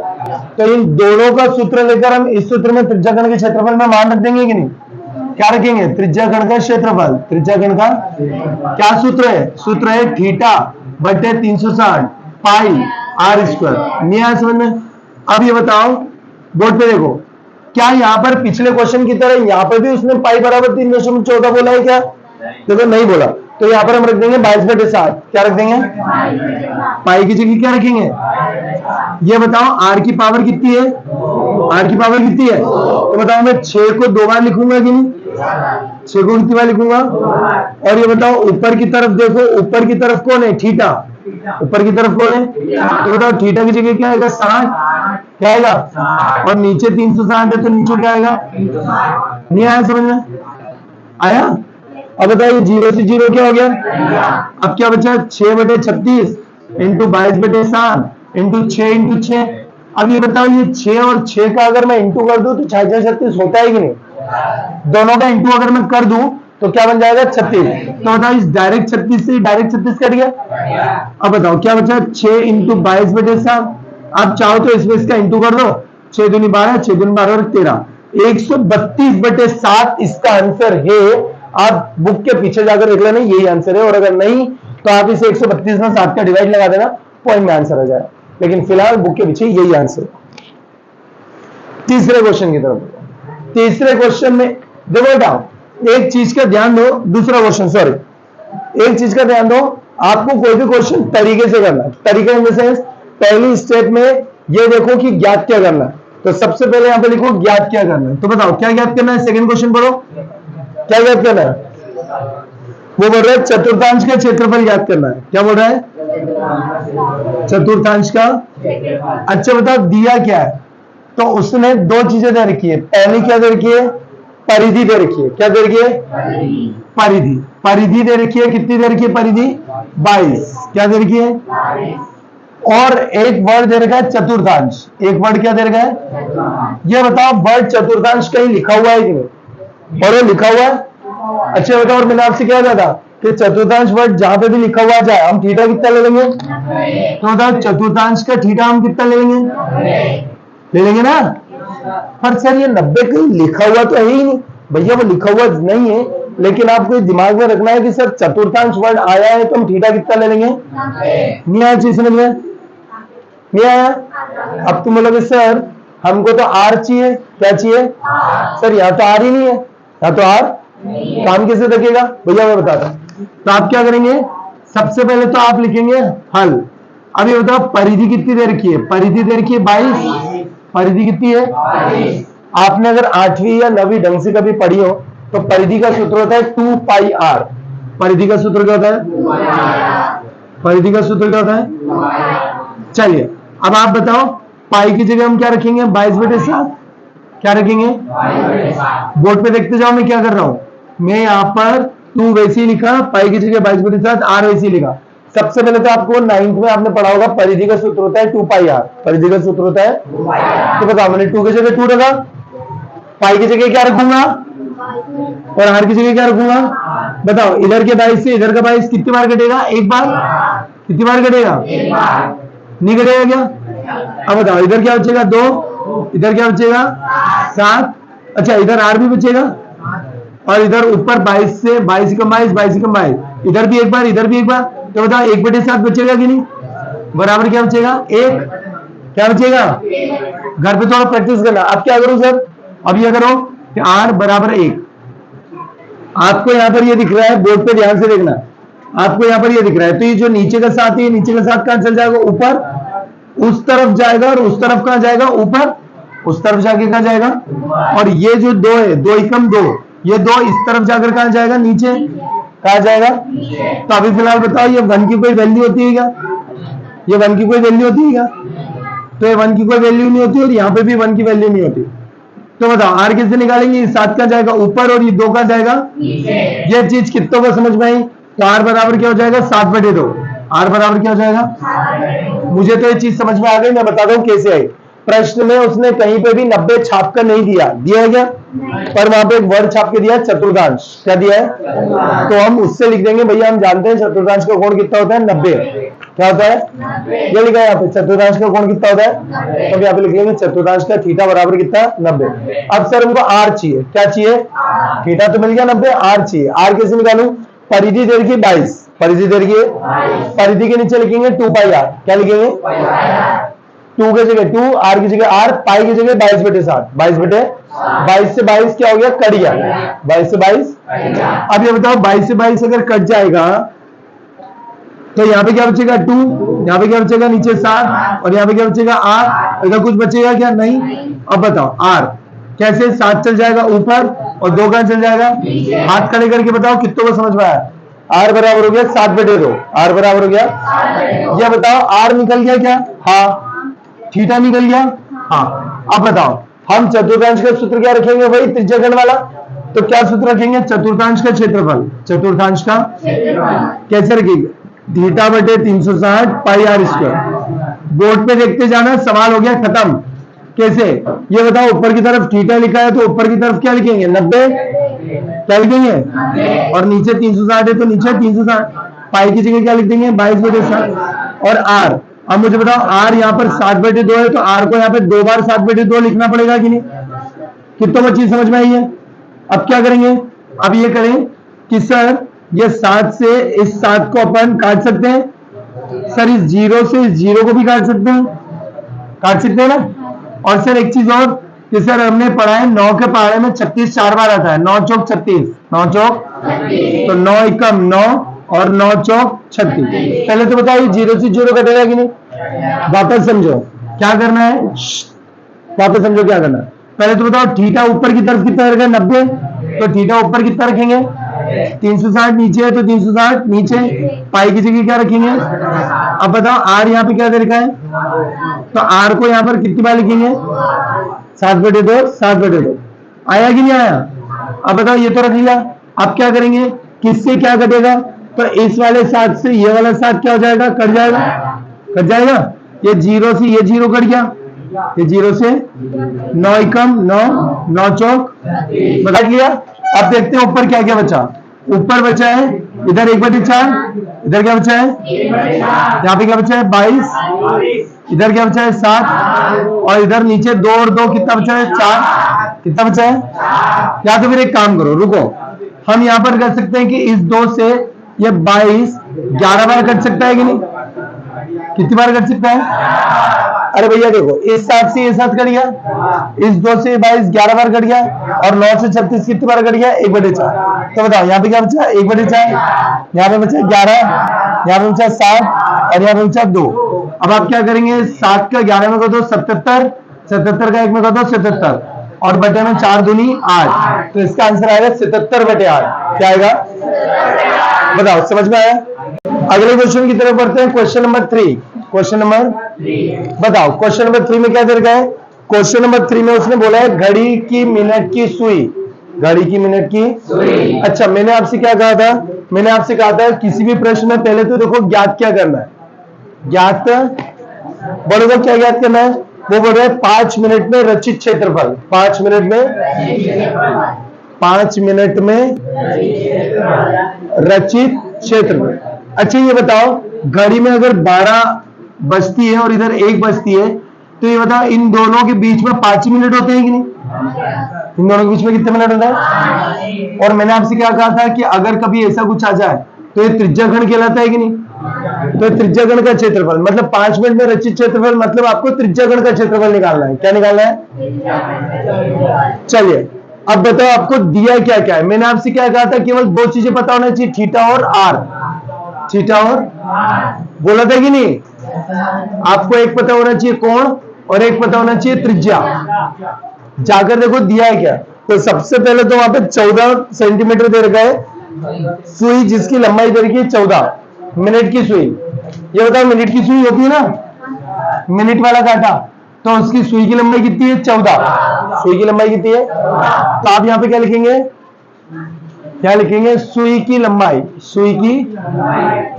तो इन दोनों का सूत्र लेकर हम इस सूत्र में त्रिज्यागण के क्षेत्रफल में मान रख देंगे कि नहीं? क्या रखेंगे? त्रिज्यागण का क्षेत्रफल। त्रिज्यागण का क्या सूत्र है? सूत्र है थीटा बटे 360 पाई आर स्क्वायर। नहीं आया समझ में? अब ये बताओ, बोर्ड पे देखो, क्या यहाँ पर पिछले क्वेश्चन की तरह यहाँ पर भी उसने पाई बराबर 3.14 बोला है क्या? देखो नहीं बोला, तो यहाँ पर हम रख देंगे 22/7। क्या रख देंगे? पाई की जगह क्या रखेंगे? ये बताओ आर की पावर कितनी है? आर की पावर कितनी है? तो बताओ, मैं 6 को 2 बार लिखूंगा कि नहीं? 6 को कितनी बार लिखूंगा? और ये बताओ ऊपर की तरफ देखो, ऊपर की तरफ कौन है? थीटा। ऊपर की तरफ कौन है? तो बताओ थीटा की जगह क्या आएगा? 60। क्या आएगा? और नीचे 360 है तो नीचे क्या आएगा? नहीं आया समझ में? आया? अब बताइए 0 से 0 क्या हो गया? अब क्या बचा? 6/36 इंटू 22/7 इंटू 6 अब ये बताओ, ये 6 और 6 का अगर मैं इंटू कर दूं तो 6×36 होता है कि नहीं? दोनों का इंटू अगर मैं कर दूं तो क्या बन जाएगा? 36। तो बताओ इस डायरेक्ट 36 से डायरेक्ट 36 कट गया। अब बताओ क्या बचा? 6 इंटू 22/7। आप चाहो तो इसमें इसका इंटू कर दो, 6 दूनी 12, 6 दूनी 12 और 13, 132/7 इसका आंसर है। आप बुक के पीछे जाकर देख लेना, यही आंसर है। और अगर नहीं तो आप इसे 132 में 7 का डिवाइड लगा देना, पॉइंट में आंसर आ जाएगा। लेकिन फिलहाल बुक के पीछे यही आंसर। तीसरे क्वेश्चन की तरफ। तीसरे क्वेश्चन में देखो बेटा, एक चीज का ध्यान दो। दूसरा क्वेश्चन, सॉरी, एक चीज का ध्यान दो, आपको कोई भी क्वेश्चन तरीके से करना है। तरीके इन द सेंस, पहली स्टेप में ये देखो कि ज्ञात क्या करना है। तो सबसे पहले यहां पे लिखो ज्ञात क्या करना है। तो बताओ क्या ज्ञात करना है? सेकंड क्वेश्चन पढ़ो, क्या ज्ञात करना है? वो बोल रहा है चतुर्थांश का क्षेत्रफल ज्ञात करना है। क्या बोल रहा है? चतुर्थांश का। अच्छा बताओ दिया क्या है? तो उसने 2 चीजें दे रखी है। पहली क्या दे रखी है? परिधि दे रखी है। क्या दे रखी है? परिधि। परिधि दे रखी है। कितनी दे रखी है परिधि? 22। क्या दे रखी है? और एक वर्ड दे रखा है चतुर्थांश। एक वर्ड क्या दे रखा है? ये बताओ वर्ड चतुर्थांश कहीं लिखा हुआ है कि नहीं? और लिखा हुआ है। अच्छा बताओ, और मैंने आपसे क्या कहा था कि चतुर्थांश वर्ड जहां पे भी लिखा हुआ जाए हम थीटा कितना ले लेंगे? तो बताओ चतुर्थांश का थीटा हम कितना ले लेंगे? ले लेंगे ना। पर सर ये 90 कहीं लिखा हुआ तो है ही नहीं। भैया वो लिखा हुआ नहीं है, लेकिन आपको दिमाग में रखना है कि सर चतुर्थांश वर्ड आया है तो हम थीटा कितना ले लेंगे? नहीं आया चीज समझ में? नहीं आया? अब तुम बोलोगे सर हमको तो आर चाहिए। क्या चाहिए? सर यहाँ तो आर ही नहीं है। यहाँ तो आर, काम कैसे रखेगा? भैया मैं बताता हूं। तो आप क्या करेंगे? सबसे पहले तो आप लिखेंगे हल। अब ये बताओ परिधि कितनी दे रखी है? परिधि दे रखी है 22। परिधि कितनी है? आपने अगर 8वीं या 9वीं ढंग से कभी पढ़ी हो तो परिधि का सूत्र होता है 2πr। परिधि का सूत्र क्या होता है? परिधि का सूत्र क्या होता है? चलिए अब आप बताओ, पाई की जगह हम क्या रखेंगे? 22/7। क्या रखेंगे? बोर्ड पे देखते जाओ मैं क्या कर रहा हूं। मैं यहां पर 2 वैसे ही लिखा, पाई की जगह 22/7, आर वैसे ही लिखा। सबसे पहले तो आपको 9th में आपने पढ़ा होगा परिधि का सूत्र होता है 2πr। परिधि का सूत्र होता है, तो बताओ मैंने 2 की जगह 2 रखा, पाई की जगह क्या रखूंगा और आर की जगह क्या रखूंगा? बताओ इधर के 22 से इधर का 22 कितनी बार कटेगा? एक बार। कितनी बार कटेगा? नहीं कटेगा क्या? अब बताओ इधर क्या बचेगा? 2 इधर क्या बचेगा 7। अच्छा इधर आर भी बचेगा, और इधर ऊपर 22 से 22 कम 22 22 कम 22, इधर भी एक बार इधर भी एक बार, तो बताओ 1/7 बचेगा कि नहीं, बराबर क्या बचेगा 1। क्या बचेगा, घर पे थोड़ा प्रैक्टिस करना। अब क्या करो सर, अब ये करो कि r बराबर 1। आपको यहां पर ये दिख रहा है, बोर्ड पे ध्यान से देखना, आपको यहां पर ये दिख रहा है, तो ये जो नीचे का 7 है, नीचे का 7 कहां चल जाएगा, ऊपर उस तरफ जाएगा, और उस तरफ कहां जाएगा, ऊपर उस तरफ जाके कहां जाएगा, और ये जो 2 है 2 एकम 2, ये 2 इस तरफ जाकर कहां जाएगा, नीचे कहां जाएगा। तो अभी फिलहाल बताओ ये 1 की कोई वैल्यू होती है क्या, ये 1 की कोई वैल्यू होती है क्या, तो ये 1 की कोई वैल्यू नहीं होती, और यहाँ पे भी 1 की वैल्यू नहीं होती। तो बताओ आर कैसे निकालेंगे, 7 का जाएगा ऊपर और ये 2 का जाएगा नीचे। ये चीज कितनों को समझ में आई, तो आर बराबर क्या हो जाएगा 7/2। आर बराबर क्या हो जाएगा, मुझे तो ये चीज समझ में आ गई, मैं बता दूं कैसे आई। प्रश्न में उसने कहीं पे भी 90 छाप कर नहीं दिया है क्या, पर वहां पे एक वर्ड छाप के दिया चतुर्थांश, क्या दिया है, तो हम उससे लिख देंगे भैया हम जानते हैं चतुर्थांश का कोण कितना होता है 90। क्या होता है, ये लिखा है यहाँ पे चतुर्थांश का कोण कितना होता है, तो यहाँ पे लिख लेंगे चतुर्थांश का थीटा बराबर कितना 90। अब सर हमको आर चाहिए, क्या चाहिए, थीटा तो मिल गया 90, आर चाहिए। आर कैसे निकालू, परिधि दे रखी 22, परिधि दे रखी है, परिधि के नीचे लिखेंगे 2πr, क्या लिखेंगे 2 की जगह 2, आर की जगह आर, पाई की जगह 22/7, 22 से 22 क्या हो गया, कट गया 22 से 22। अब ये बताओ 22 से 22 अगर कट जाएगा तो यहाँ पे क्या बचेगा 2, यहाँ पे क्या बचेगा नीचे 7, और यहाँ पे क्या बचेगा r, इधर कुछ बचेगा क्या, नहीं। अब बताओ r कैसे, 7 चल जाएगा ऊपर और 2 कहां चल जाएगा, हाथ खड़े करके बताओ कितनों को समझ में आया। r बराबर हो गया 7/2, r बराबर हो गया, ये बताओ r निकल गया क्या, हाँ, थीटा निकल गया, हाँ। अब बताओ हम चतुर्थांश का सूत्र क्या रखेंगे, वही त्रिज्याखंड वाला, तो क्या सूत्र रखेंगे, चतुर्थांश का क्षेत्रफल, चतुर्थांश का कैसे रखेंगे, θ/360 πr²। बोर्ड पे देखते जाना, सवाल हो गया खत्म। कैसे, ये बताओ ऊपर की तरफ थीटा लिखा है तो ऊपर की तरफ क्या लिखेंगे 90, क्या लिखेंगे, और नीचे 360 है तो नीचे 360, पाई की जगह क्या लिख देंगे 22/7, और आर। अब मुझे बताओ आर यहाँ पर 7/2 है, तो आर को यहाँ पे 2 बार 7/2 लिखना पड़ेगा कि नहीं, कितनों को चीज समझ में आई है। अब क्या करेंगे, अब ये करें कि सर ये 7 से इस 7 को अपन काट सकते हैं, सर इस 0 से इस 0 को भी काट सकते हैं ना। और सर एक चीज और कि सर हमने पढ़ा है 9 के पहाड़े में 36 4 बार आता है, 9 चौक 36, 9 चौक, तो 9 एकम 9 और 9 चौक 36। पहले तो बताओ 0 से 0 कटेगा कि नहीं, वापस समझो क्या करना है, वापस समझो क्या करना है। पहले तो बताओ थीटा ऊपर की तरफ कितना रहेगा 90, तो थीटा ऊपर कितना रखेंगे 360, नीचे है तो 360 नीचे, पाई की जगह क्या रखेंगे। अब बताओ आर यहाँ पे क्या दे रखा है, तो आर को यहाँ पर कितनी बार लिखेंगे 7/2, 7/2 आया कि नहीं आया। अब बताओ ये तो रख लिया, अब क्या करेंगे, किससे क्या कटेगा, तो इस वाले 7 से ये वाला 7 क्या हो जाएगा, कट जाएगा, ये 0 से ये 0 कट गया, ये 0 से 9 एकम 9, 9 चौक बता लिया। अब देखते हैं ऊपर क्या क्या बचा, ऊपर बचा है इधर 1/4, इधर क्या बचा है, यहाँ पे क्या बचा है 22, इधर क्या बचा है 7, और इधर नीचे 2 और 2 कितना बचा है 4, कितना बचा है। या तो फिर एक काम करो, रुको, हम यहाँ पर कर सकते हैं कि इस 2 से ये 22 11 बार कट सकता है कि नहीं, कितनी बार कट सकता है। अरे भैया देखो इस 7 से ये 7 कट गया, इस 2 से 22 11 बार कट गया, और 9 से 36 कितनी बार कट गया 1/4। तो बताओ यहाँ पे क्या बचा 1/4, यहाँ पे बचा 11, यहाँ पे बचा 7, और यहाँ पे बचा 2। अब आप क्या करेंगे, 7 का 11 में कर दो 77, 77 का 1 में कर दो 77, और बटे में 4 दूनी 8, तो इसका आंसर आएगा 77/8। क्या आएगा बताओ, समझ में आया। अगले क्वेश्चन की तरफ बढ़ते हैं, क्वेश्चन नंबर 3। क्वेश्चन नंबर 3 बताओ, क्वेश्चन नंबर 3 में क्या दे रखा है, क्वेश्चन नंबर 3 में उसने बोला है घड़ी की मिनट की सुई, घड़ी की मिनट की सुई। अच्छा मैंने आपसे क्या कहा था, मैंने आपसे कहा था किसी भी प्रश्न में पहले तो देखो ज्ञात क्या करना है, ज्ञात बोलोगे क्या ज्ञात करना है, वो बोल रहे हैं 5 मिनट में रचित क्षेत्रफल, 5 मिनट में, 5 मिनट में रचित क्षेत्रफल। अच्छा ये बताओ घड़ी में अगर 12 बजती है और इधर 1 बजती है, तो ये बताओ इन दोनों के बीच में 5 मिनट होते हैं कि नहीं? इन दोनों के बीच में कितने मिनट होते हैं? और मैंने आपसे क्या कहा था कि अगर कभी ऐसा कुछ आ जाए तो ये त्रिज्या खंड कहलाता है कि नहीं? तो त्रिज्या खंड का क्षेत्रफल मतलब 5 मिनट में रचित क्षेत्रफल, मतलब आपको त्रिज्या खंड का क्षेत्रफल निकालना है। क्या निकालना है? चलिए अब बताओ आपको दिया क्या क्या है। मैंने आपसे क्या कहा था, केवल 2 चीजें पता होना चाहिए, थीटा और आर। थीटा और बोला था कि नहीं? आपको एक पता होना चाहिए कोण और एक पता होना चाहिए त्रिज्या। जाकर देखो दिया है क्या। तो सबसे पहले तो वहां पे 14 सेंटीमीटर दे रखा है सुई, जिसकी लंबाई दे रखी है 14 मिनट की सुई। ये बताओ मिनट की सुई होती है ना, मिनट वाला कांटा, तो उसकी सुई की लंबाई कितनी है? 14। सुई की लंबाई कितनी है? तो आप यहां पे क्या लिखेंगे? क्या लिखेंगे? सुई की लंबाई, सुई की,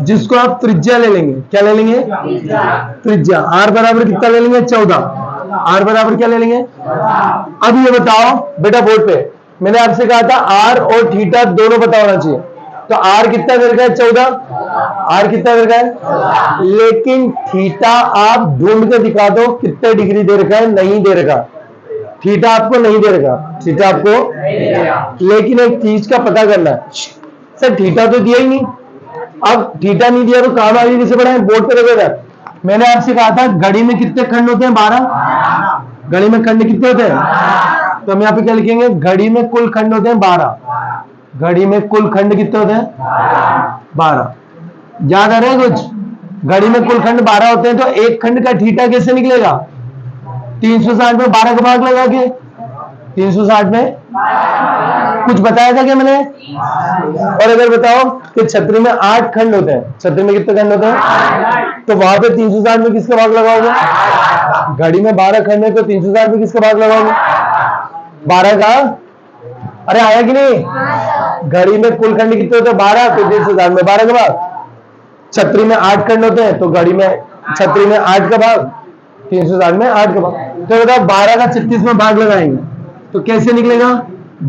जिसको आप त्रिज्या ले लेंगे। क्या ले लेंगे? त्रिज्या। आर बराबर कितना ले लेंगे? 14। आर बराबर क्या ले लेंगे? अब ये बताओ बेटा बोर्ड पे मैंने आपसे कहा था आर और थीटा दोनों पता होना चाहिए। तो आर कितना दे रखा है? 14। आर कितना दे रखा है? लेकिन थीटा आप ढूंढ के दिखा दो कितने डिग्री दे रखा है। नहीं दे रखा, थीटा आपको नहीं दे रखा, थीटा आपको। लेकिन एक चीज का पता करना है, सर थीटा तो दिया ही नहीं। अब थीटा नहीं दिया तो काम आगे कैसे बढ़ाए? बोर्ड पे लगेगा। मैंने आपसे कहा था घड़ी में कितने खंड होते हैं? 12। घड़ी में खंड कितने होते हैं? तो हम यहाँ पे क्या लिखेंगे? घड़ी में कुल खंड होते हैं 12। घड़ी में कुल खंड कितने होते हैं? 12। याद आ रहा है कुछ? घड़ी में कुल खंड 12 होते हैं। तो एक खंड का थीटा कैसे निकलेगा? 360 में 12 का भाग लगा के। 360 में कुछ बताया था क्या मैंने? और अगर बताओ कि छतरी में 8 खंड होते हैं, छतरी में कितने खंड होते हैं? तो वहां पे 360 में किसका भाग लगाओगे? घड़ी में 12 खंड है तो 360 में किसका भाग लगाओगे? 12 का। अरे आया कि नहीं? घड़ी में कुल खंड कितने होते हैं? 12, तो 360 में 12 का भाग। छतरी में 8 खंड होते हैं तो घड़ी में छतरी में 8 का भाग, 360 में 8 का भाग। तो बताओ 12 का 36 में भाग लगाएंगे तो कैसे निकलेगा?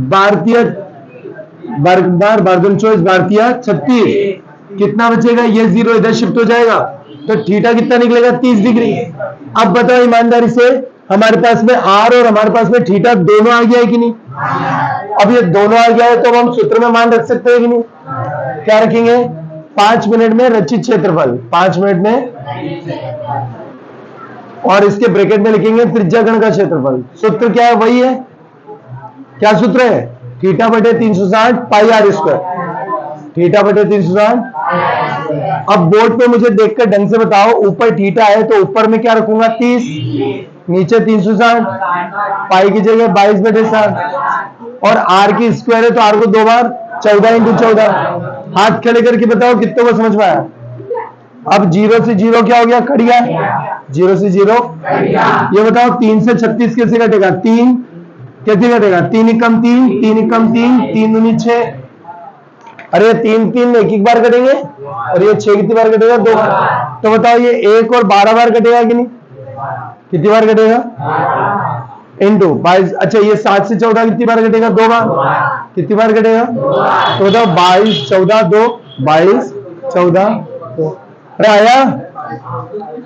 भारतीय बार 24 भारतीय 36 कितना बचेगा? ये 0 इधर शिफ्ट हो जाएगा तो थीटा कितना निकलेगा? 30 डिग्री। अब बताओ ईमानदारी से, हमारे पास में आर और हमारे पास में थीटा दोनों आ गया है कि नहीं? अब ये दोनों आ गया है तो हम सूत्र में मान रख सकते हैं कि नहीं? क्या रखेंगे? 5 मिनट में रचित क्षेत्रफल, 5 मिनट में, और इसके ब्रैकेट में लिखेंगे त्रिज्या खंड का क्षेत्रफल। सूत्र क्या है? वही है। क्या सूत्र है? थीटा बटे 360 पाई आर स्क्वायर। थीटा बटे 360। अब बोर्ड पे मुझे देखकर ढंग से बताओ, ऊपर थीटा है तो ऊपर में क्या रखूंगा? 30, नीचे 360, पाई की जगह 22 बटे 7, और आर की स्क्वायर है तो आर को 2 बार 14 इंटू 14। हाथ खड़े करके बताओ कितने को समझ में आया? अब 0 से 0 क्या हो गया? कट गया। 0 से 0 ये बताओ 3 से 36 कैसे कटेगा? 3 कैसे कटेगा? 3 एकम 3, 3 एकम 3, 3 दूनी 6। अरे 3 3 एक बार कटेंगे और ये 6 कितनी बार कटेगा? 2 बार। तो बताओ ये 1 और 12 बार कटेगा कि नहीं? कितनी बार कटेगा? इंटू 22। अच्छा ये 7 से 14 कितनी बार कटेगा? 2 बार। कितनी बार कटेगा? तो बताओ 22 14 2, 22 14 2। अरे आया?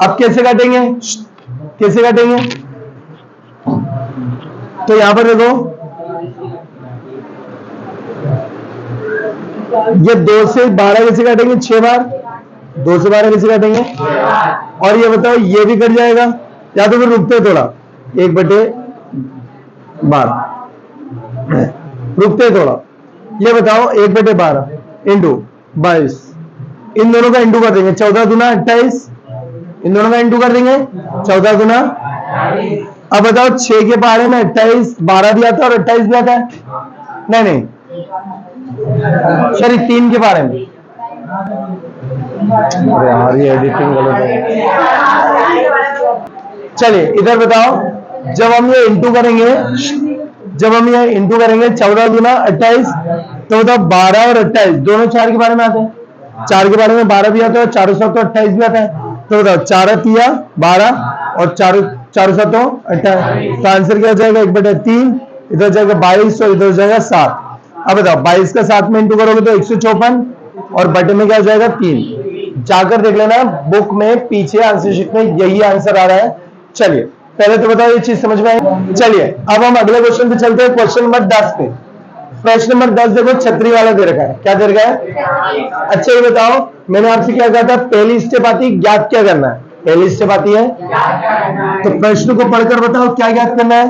अब कैसे काटेंगे? कैसे काटेंगे? तो यहां पर देखो ये 2 से 12 कैसे काटेंगे? 6 बार। 2 से 12 कैसे काटेंगे? और ये बताओ ये भी कट जाएगा या तो फिर रुकते थोड़ा? 1 बटे 12 रुकते थोड़ा। ये बताओ 1 बटे 12 इंटू 22, इन दोनों का इंटू कर देंगे। 14 दूना 28, इन दोनों का इंटू कर देंगे। 14 दूना। अब बताओ 6 के बारे में 28 12 भी आता है और 28 भी आता है। नहीं नहीं सॉरी 3 के बारे में। अरे यार ये एडिटिंग गलत है। चलिए इधर बताओ, जब हम ये इंटू करेंगे, जब हम ये इंटू करेंगे 14 दूना 28, तो बताओ 12 और 28 दोनों 4 के बारे में आते हैं। 4 के बारे में 12 भी आता है और 4 7 तो 28 भी आता है। तो बताओ 4 तिया 12 और 4 7 तो 28। तो आंसर क्या हो जाएगा? 1 बटे 3, इधर जाएगा 22 और इधर जाएगा 7। अब बताओ 22 का 7 में इंटू करोगे तो 154 और बटे में क्या हो जाएगा? 3। जाकर देख लेना बुक में पीछे आंसर शीट में यही आंसर आ रहा है। चलिए पहले तो बताओ ये चीज समझ में आई। चलिए अब हम अगले क्वेश्चन पे चलते हैं, क्वेश्चन नंबर 10 पे। प्रश्न नंबर 10 देखो, छतरी वाला दे रखा है। क्या दे रखा है? अच्छा ये बताओ, मैंने आपसे क्या कहा था, पहली स्टेप आती है ज्ञात क्या करना है। पहली स्टेप आती है, तो प्रश्न को पढ़कर बताओ क्या ज्ञात करना है।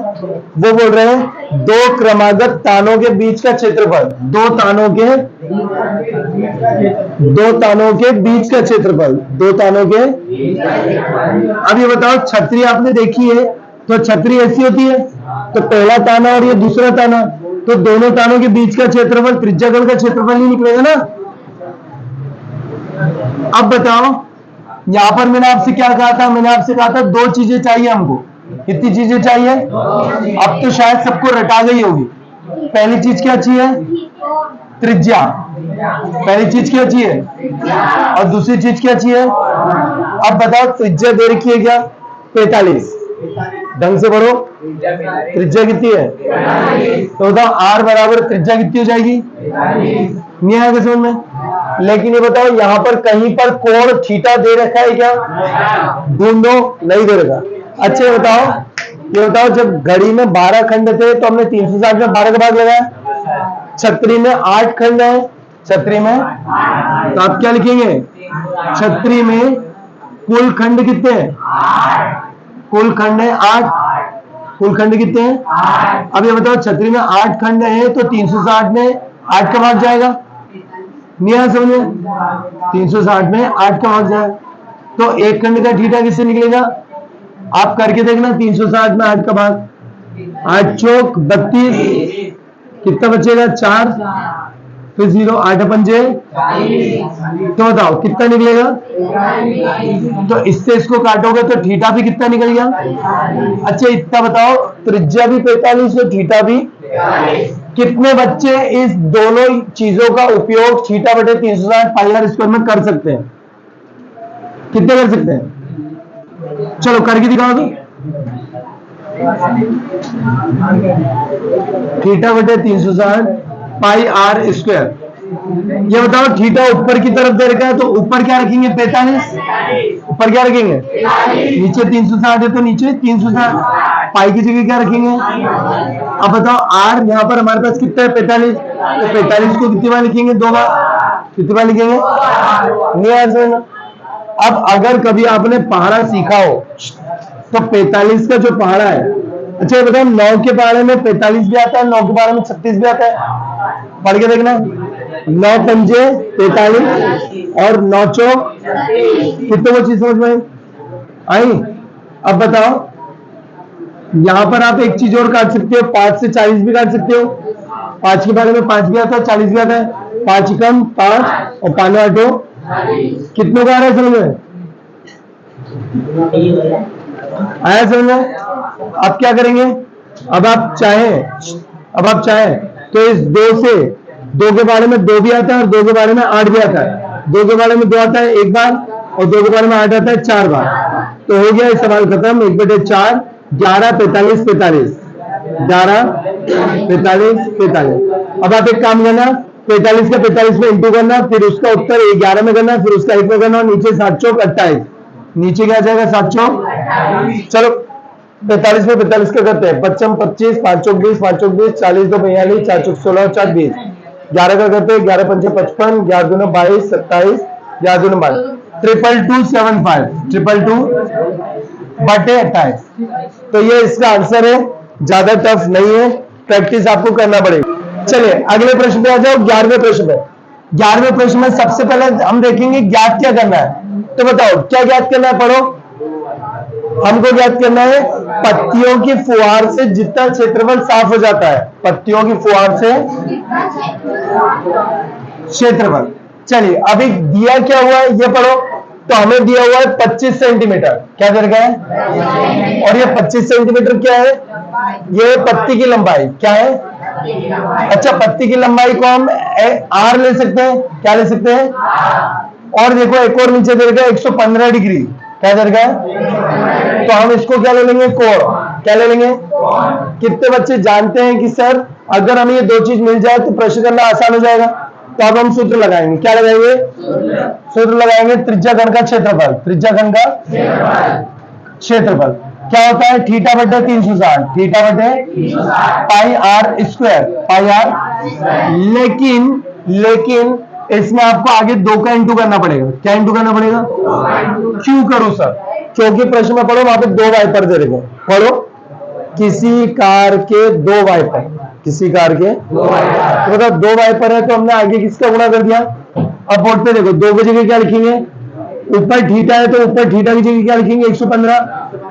वो बोल रहे हैं दो क्रमागत तानों के बीच का क्षेत्रफल, दो तानों के बीच का क्षेत्रफल, दो तानों के। अब ये बताओ, छतरी आपने देखी है, तो छतरी ऐसी होती है, तो पहला ताना और ये दूसरा ताना, तो दोनों तानों के बीच का क्षेत्रफल त्रिज्यागण का क्षेत्रफल ही निकलेगा ना। अब बताओ, यहां पर मैंने आपसे क्या कहा था, मैंने आपसे कहा था दो चीजें चाहिए हमको। कितनी चीजें चाहिए? अब तो शायद सबको रटा गई होगी। पहली चीज क्या चाहिए? त्रिज्या। पहली चीज क्या चाहिए, और दूसरी चीज क्या चाहिए? अब बताओ, त्रिज्या दे रखी है क्या? 45। ढंग से पढ़ो, त्रिज्या कितनी है? तो बताओ आर बराबर त्रिज्या कितनी हो जाएगी? नहीं आएगा समझ में। लेकिन ये बताओ, यहां पर कहीं पर कोण थीटा दे रखा है क्या? ढूंढो, नहीं दे रखा। अच्छा ये बताओ, जब घड़ी में 12 खंड थे तो हमने 360 में 12 का भाग लगाया। छतरी में 8 खंड है, छतरी में, तो आप क्या लिखेंगे? छतरी में कुल खंड कितने हैं? कुल खंड है 8। कुल खंड कितने हैं? अब ये बताओ, छतरी में 8 खंड है, तो 360 में 8 का भाग जाएगा। नहीं आया समझ में? 360 में 8 का भाग जाएगा, तो एक खंड का थीटा किससे निकलेगा? आप करके देखना, 360 में 8 का भाग, 8 चौक 32, कितना बचेगा? 4, फिर 0, 8 पंजे, तो बताओ कितना निकलेगा? तो इससे इसको काटोगे तो थीटा भी कितना निकल गया? अच्छा इतना बताओ, त्रिज्या भी 45 और थीटा भी। कितने बच्चे इस दोनों चीजों का उपयोग थीटा बटे 360 पाई आर स्क्वायर में कर सकते हैं? कितने कर सकते हैं? चलो करके दिखाओ तो। थीटा बटे 360 पाई आर स्क्वायर। ये बताओ, थीटा ऊपर की तरफ दे रखा है, तो ऊपर क्या रखेंगे? 45। ऊपर क्या रखेंगे? नीचे 360 है, तो नीचे 360। पाई की जगह क्या रखेंगे? अब बताओ, आर यहाँ पर हमारे पास कितना है? 45। तो 45 को कितनी बार लिखेंगे? 2 बार। कितनी बार लिखेंगे? नहीं आ समझ। अब अगर कभी आपने पहाड़ा सीखा हो, तो 45 का जो पहाड़ा है, अच्छा ये बताओ, 9 के पहाड़े में 45 भी आता है, 9 के पहाड़े में 36 भी आता है। पढ़ के देखना, 9 पंजे 45 और 9 चौक कितने को चीज समझ में आई? अब बताओ, यहां पर आप एक चीज और काट सकते हो, 5 से 40 भी काट सकते हो। 5 के बारे में 5 भी आता है, 40 भी आता है। 5 कम 5 और 5 8 कितनों का आ रहा है समझ में? आया समझ में? अब क्या करेंगे? अब आप चाहें तो इस 2 से, 2 के बारे में 2 भी आता है और 2 के बारे में 8 भी आता है। 2 के बारे में 2 आता है 1 बार, और 2 के बारे में 8 आता है 4 बार। तो हो गया इस सवाल खत्म। 1/4, 11 45 45, 11 45 45। अब आप एक काम करना, 45 का 45 में इंटू करना, फिर उसका उत्तर 11 में करना, फिर उसका 1 में करना, और नीचे 7 चौक 28। नीचे क्या जाएगा? 7 चौक। चलो 45 में 45 का करते हैं, 55 25, 5 चौक 20, 5 चौक 20, 40 2 42, 4 चौक 16 और 4 20। 11 का करते हैं, 11 पंचे 55, 11 दूने 22, 27, 11 दूने 22, 22275, 222 बटे 28। तो ये इसका आंसर है, ज्यादा टफ नहीं है, प्रैक्टिस आपको करना पड़ेगी। चलिए अगले प्रश्न पे आ जाओ, 11वें प्रश्न पे। 11वें प्रश्न में सबसे पहले हम देखेंगे ज्ञात क्या करना है। तो बताओ क्या ज्ञात करना है? पढ़ो, हमको ज्ञात करना है पत्तियों की फुहार से जितना क्षेत्रफल साफ हो जाता है। पत्तियों की फुहार से क्षेत्रफल। चलिए अभी दिया क्या हुआ है ये पढ़ो। तो हमें दिया हुआ है 25 सेंटीमीटर। क्या दे रखा है? और ये 25 सेंटीमीटर क्या है? ये पत्ती की लंबाई क्या है? अच्छा, पत्ती की लंबाई को हम आर ले सकते हैं। क्या ले सकते हैं? और देखो एक और नीचे दे रखा है 115 डिग्री। क्या दे रखा है? तो हम इसको क्या ले लेंगे? कोण। क्या ले लेंगे? कितने बच्चे जानते हैं कि सर अगर हमें ये दो चीज मिल जाए तो प्रश्न करना आसान हो जाएगा? तो अब हम सूत्र लगाएंगे। क्या लगाएंगे? सूत्र लगाएंगे त्रिज्याघन का क्षेत्रफल। त्रिज्याघन का क्षेत्रफल। क्या होता है थीटा बटे 360, थीटा बटे पाई आर स्क्वायर, पाई आर। लेकिन इसमें आपको आगे 2 का इंटू करना पड़ेगा। क्या इंटू करना पड़ेगा? क्यों करूं सर? क्योंकि प्रश्न में पढ़ो, वहां पे 2 वाइपर दे रहे, पढ़ो किसी कार के 2 वाइपर, किसी कार के तो मतलब 2 वाइपर है, तो हमने आगे किसका गुणा कर दिया। अब बोर्ड पे देखो, 2 की जगह क्या लिखेंगे? ऊपर थीटा है तो ऊपर थीटा की जगह क्या लिखेंगे? 115,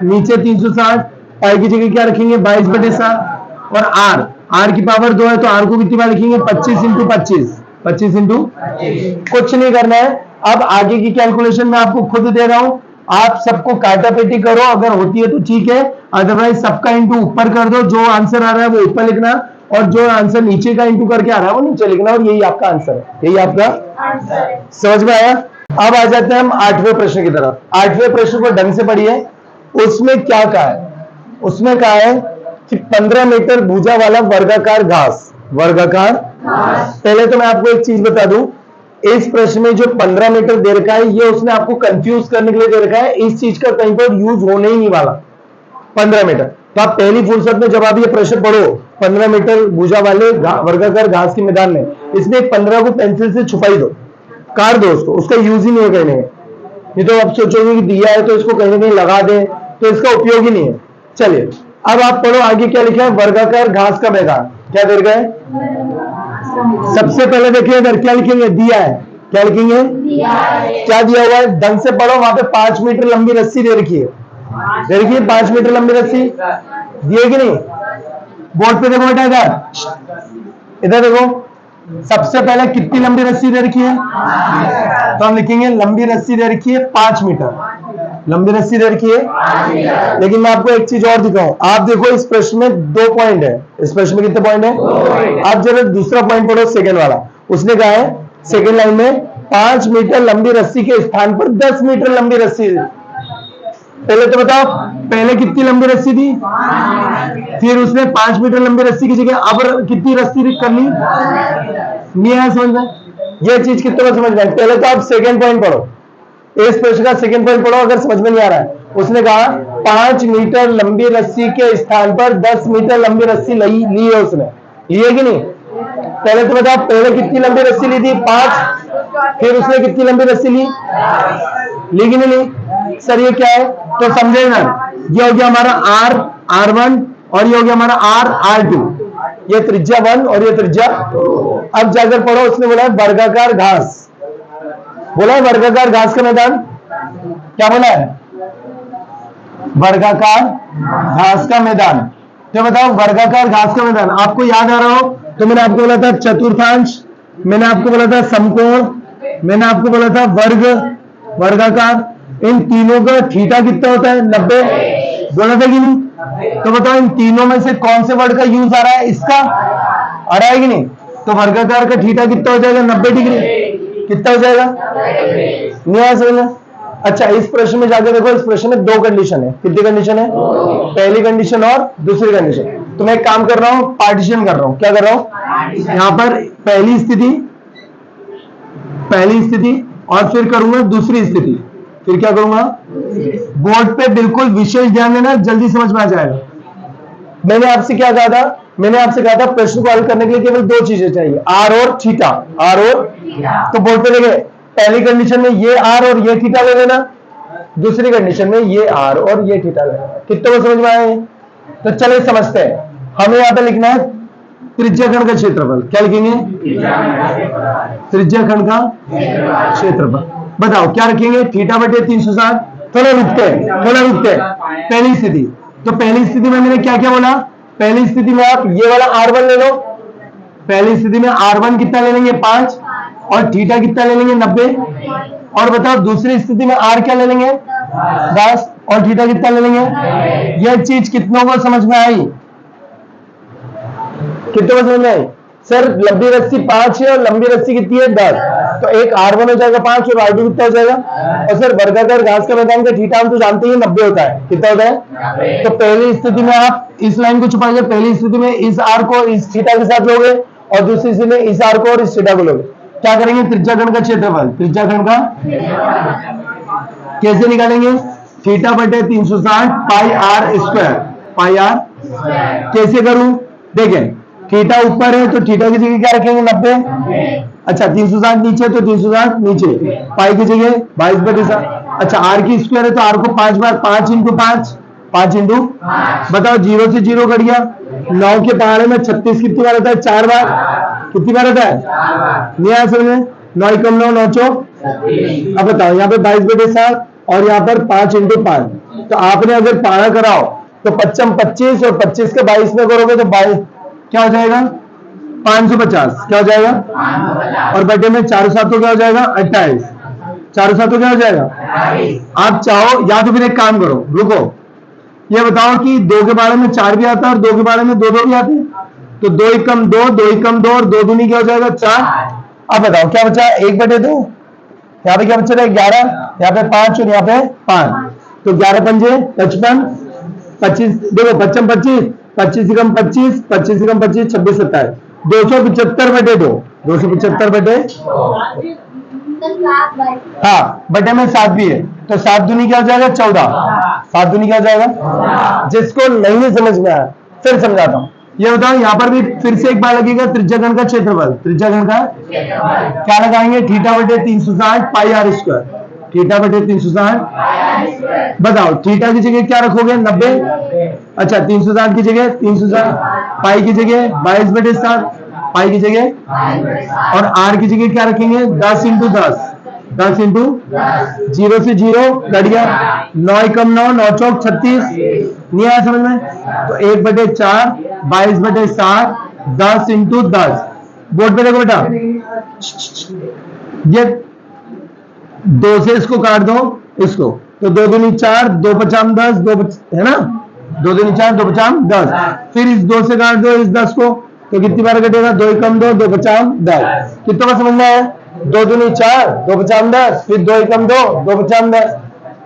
नीचे 360, पाई की जगह क्या रखेंगे? 22/7। और आर की पावर 2 है तो आर को कितनी बार लिखेंगे? 25 इंटू 25, 25 इंटू। कुछ नहीं करना है। अब आगे की कैलकुलेशन मैं आपको खुद दे रहा हूं, आप सबको काटापेटी करो, अगर होती है तो ठीक है, अदरवाइज सबका इंटू ऊपर कर दो। जो आंसर आ रहा है वो ऊपर लिखना, और जो आंसर नीचे का इंटू करके आ रहा है वो नीचे लिखना, और यही आपका आंसर है, यही आपका आंसर। समझ में आया? अब आ जाते हैं हम 8वें प्रश्न की तरफ। 8वें प्रश्न को ढंग से पढ़िए। उसमें क्या कहा है? उसमें कहा है कि 15 मीटर भुजा वाला वर्गाकार घास, वर्गाकार। पहले तो मैं आपको एक चीज बता दूं, इस प्रश्न में जो 15 मीटर दे रखा है, ये उसने आपको कंफ्यूज करने के लिए दे रखा है। इस चीज का कहीं पर यूज होने ही नहीं वाला 15 मीटर। तो आप पहली फुर्सत में जब आप ये प्रश्न पढ़ो, 15 मीटर भुजा वाले वर्गाकार घास के मैदान में, इसमें 15 को पेंसिल से छुपाई दो, काट दो उसको, उसका यूज ही नहीं है कहने। नहीं तो आप सोचोगे कि दिया है तो इसको कहीं ना कहीं लगा दें, तो इसका उपयोग ही नहीं है। चलिए अब आप पढ़ो आगे क्या लिखा है? वर्गाकार घास का मैदान। क्या दे रखा है? सबसे पहले देखिए इधर क्या लिखेंगे? दिया है। क्या लिखेंगे? क्या दिया हुआ है? ढंग से पढ़ो। वहां पे 5 मीटर लंबी रस्सी दे रखी है, दे रखी है 5 मीटर लंबी रस्सी, दिए कि नहीं? बोर्ड पे देखो बेटा, इधर देखो, सबसे पहले कितनी लंबी रस्सी दे रखी है? तो हम लिखेंगे लंबी रस्सी दे रखी है 5 मीटर, लंबी रस्सी दे रखी है। लेकिन मैं आपको एक चीज और दिखाऊं, आप देखो इस प्रश्न में 2 पॉइंट है। इस प्रश्न में कितने पॉइंट है? आप जरा दूसरा पॉइंट पढ़ो, सेकंड वाला। उसने कहा है सेकंड लाइन में 5 मीटर लंबी रस्सी के स्थान पर 10 मीटर लंबी रस्सी। पहले तो बताओ, पहले कितनी लंबी रस्सी थी? फिर उसने 5 मीटर लंबी रस्सी की जगह अब कितनी रस्सी कर ली? नहीं आया समझ में? ये चीज कितने बार समझ में? पहले तो आप सेकंड पॉइंट पढ़ो, इस प्रश्न का सेकंड पॉइंट पढ़ो अगर समझ में नहीं आ रहा है। उसने कहा 5 मीटर लंबी रस्सी के स्थान पर 10 मीटर लंबी रस्सी ली है उसने, ली है कि नहीं? पहले तो बताओ, पहले कितनी लंबी रस्सी ली थी? 5। फिर उसने कितनी लंबी रस्सी ली कि नहीं ली? सर ये क्या है? तो समझे ना, ये हो गया हमारा R1 और ये हो गया हमारा R2, ये त्रिज्या 1 और ये त्रिज्या 2। अब जाकर पढ़ो, उसने बोला है वर्गाकार घास, बोला है वर्गाकार घास का मैदान। क्या बोला है? वर्गाकार घास का मैदान। तो बताओ वर्गाकार घास का मैदान आपको याद आ रहा हो तो मैंने आपको बोला था चतुर्थांश, मैंने आपको बोला था समकोण, मैंने आपको बोला था वर्ग, वर्गाकार। इन तीनों का थीटा कितना होता है? 90। बोला था कि नहीं? तो बताओ इन तीनों में से कौन से वर्ड का यूज आ रहा है? इसका आ रहा है कि नहीं? तो वर्गाकार का थीटा कितना हो जाएगा? 90 डिग्री। कितना हो जाएगा? नहीं आया समझ में? अच्छा, इस प्रश्न में जाकर देखो, इस प्रश्न में 2 कंडीशन है। कितनी कंडीशन है? पहली कंडीशन और दूसरी कंडीशन। तो मैं एक काम कर रहा हूं, पार्टीशन कर रहा हूं। क्या कर रहा हूं? यहां पर पहली स्थिति और फिर करूंगा दूसरी स्थिति, फिर क्या करूंगा? बोर्ड पे बिल्कुल विशेष ध्यान देना, जल्दी समझ में आ जाएगा। मैंने आपसे क्या कहा था? मैंने आपसे कहा था प्रश्न को हल करने के लिए केवल 2 चीजें चाहिए, आर और थीटा, आर और। तो बोर्ड पे देखे, पहली कंडीशन में ये आर और ये थीटा ले लेना, दूसरी कंडीशन में ये आर और ये थीटा ले लेना। कितने को समझ में आया? तो चलिए समझते हैं। हमें यहां पर लिखना है त्रिज्याखंड का क्षेत्रफल। क्या लिखेंगे? त्रिज्याखंड का क्षेत्रफल। बताओ क्या रखेंगे? थीटा बटे 360। थोड़ा रुकते हैं। पहली स्थिति, तो पहली स्थिति में मैंने क्या क्या बोला? पहली स्थिति में आप ये वाला R1 ले लो। पहली स्थिति में R1 कितना ले लेंगे? 5, और थीटा कितना ले लेंगे? 90। और बताओ दूसरी स्थिति में R क्या ले लेंगे? 10, और थीटा कितना ले लेंगे? यह चीज कितनों को समझ में आई? कितने को समझ में आई? सर लंबी रस्सी 5 है और लंबी रस्सी कितनी है? 10। तो एक R1 हो जाएगा 5 और R2 कितना हो जाएगा? और सर वर्गाकार घास का मैदान का थीटा हम तो जानते हैं 90 होता है। कितना होता है? तो पहली स्थिति में आप इस लाइन को छुपाइए। पहली स्थिति में इस R को इस थीटा के साथ लोगे, और दूसरी स्थिति में इस R को और इस थीटा को लोगे। क्या करेंगे? त्रिज्याखंड का क्षेत्रफल। त्रिज्याखंड का कैसे निकालेंगे? थीटा बटे 360 पाई आर स्क्वायर, पाई आर कैसे करूं? देखें थीटा ऊपर है तो थीटा की जगह क्या रखेंगे 90। अच्छा 360 नीचे तो 360 नीचे, पाई की जगह 22/7। अच्छा आर की स्क्वायर है तो आर को 5 बार, 5 इंटू 5, 5 इंटू, बताओ 0 से 0 कट गया। 9 के पहाड़े में 36 कितनी बार आता है? 4 बार। कितनी बार आता है? नहीं आया समझ में? 9 कम 9 9 चौक। अब बताओ यहाँ पे 22/7 और यहाँ पर 5 इंटू 5। तो आपने अगर पारा कराओ तो 25 25 और 25 के 22 में करोगे तो 22 क्या हो जाएगा? 550। क्या हो जाएगा? और बटे में 4 7 क्या हो जाएगा? 28। 4 7 क्या हो जाएगा? आप चाहो या तो फिर एक काम करो, रुको, ये बताओ कि 2 के बारे में 4 भी आता है और 2 के बारे में 2 2 भी आते हैं। तो 2 एकम 2, 2 एकम 2 और 2 दूनी क्या हो जाएगा? 4। अब बताओ क्या बचा? 1/2। यहाँ पे क्या बचा था? 11। यहाँ पे 5 और यहाँ पे 5। तो 11 पंजे 55, 25 देखो 55 25, 25 एकम 25, 25 एकम 25, 26 27, 275/2, 275/2। हाँ बटे में 7 भी है तो 7 दूनी क्या हो जाएगा? 14। 7 दूनी क्या हो जाएगा? जिसको नहीं समझ में आया फिर समझाता हूं। ये बताओ यहाँ पर भी फिर से एक बार लगेगा त्रिज्याघन का क्षेत्रफल। त्रिज्याघन का क्या लगाएंगे? थीटा बटे 360 पाई आर स्क्वायर। थीटा बटे 360। बताओ थीटा की जगह क्या रखोगे? 90। अच्छा 360 की जगह 360, पाई की जगह 22/7, पाई की जगह, और आर की जगह क्या रखेंगे? 10 इंटू 10, 10 इंटू 0 से 0 कट गया। 9 एकम 9 9 चौक 36। नहीं आया समझ में? तो 1/4 22/7 10 इंटू 10। बोर्ड पे देखो बेटा, ये 2 से इसको काट दो, इसको तो 2 दूनी 4, 2 पचाम 10, 2 है ना, 2 दूनी 4, 2 पचाम 10। फिर इस 2 से काट दो इस 10 को तो कितनी बार कटेगा? 2 एकम 2, 2 पचाम 10। कितना का समझना है? 2 दूनी 4, 2 पचाम 10, फिर 2 एकम 2, 2 पचाम 10।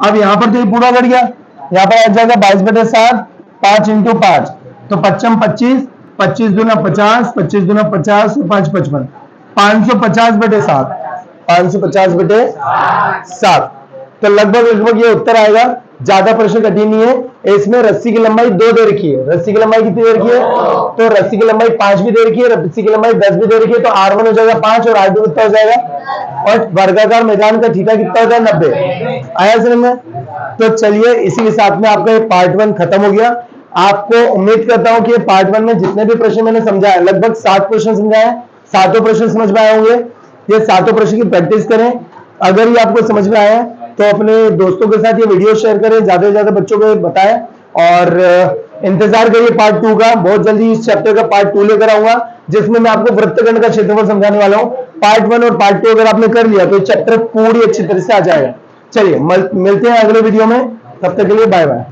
अब यहाँ पर तो ये पूरा कट गया, यहाँ पर आ जाएगा 22/7, 5 इंटू 5 तो 25 25, 25 दूना 50, 25 दूना 50, 5 55, 550/7, 550/7। तो लगभग लगभग ये उत्तर आएगा। ज्यादा प्रश्न कठिन नहीं है। इसमें रस्सी की लंबाई 2 दे रखी है। रस्सी की लंबाई कितनी दे रखी है? तो रस्सी की लंबाई 5 भी दे रखी है, रस्सी की लंबाई 10 भी दे रखी है। तो R1 हो जाएगा 5 और R2 कितना हो जाएगा? और वर्गाकार मैदान का थीटा कितना हो जाएगा? 90। आया समझ में? तो चलिए इसी के साथ में आपका पार्ट 1 खत्म हो गया। आपको उम्मीद करता हूं कि पार्ट 1 में जितने भी प्रश्न मैंने समझाया, लगभग 7 प्रश्न समझाए, 7 प्रश्न समझ में आए होंगे। ये 7 प्रश्न की प्रैक्टिस करें। अगर ये आपको समझ में आया तो अपने दोस्तों के साथ ये वीडियो शेयर करें, ज्यादा से ज्यादा बच्चों को बताएं और इंतजार करिए पार्ट 2 का। बहुत जल्दी इस चैप्टर का पार्ट 2 लेकर आऊंगा जिसमें मैं आपको वृत्तखंड का क्षेत्रफल समझाने वाला हूं। पार्ट 1 और पार्ट 2 अगर आपने कर लिया तो चैप्टर पूरी अच्छी तरह से आ जाएगा। चलिए मिलते हैं अगले वीडियो में, तब तक के लिए बाय बाय।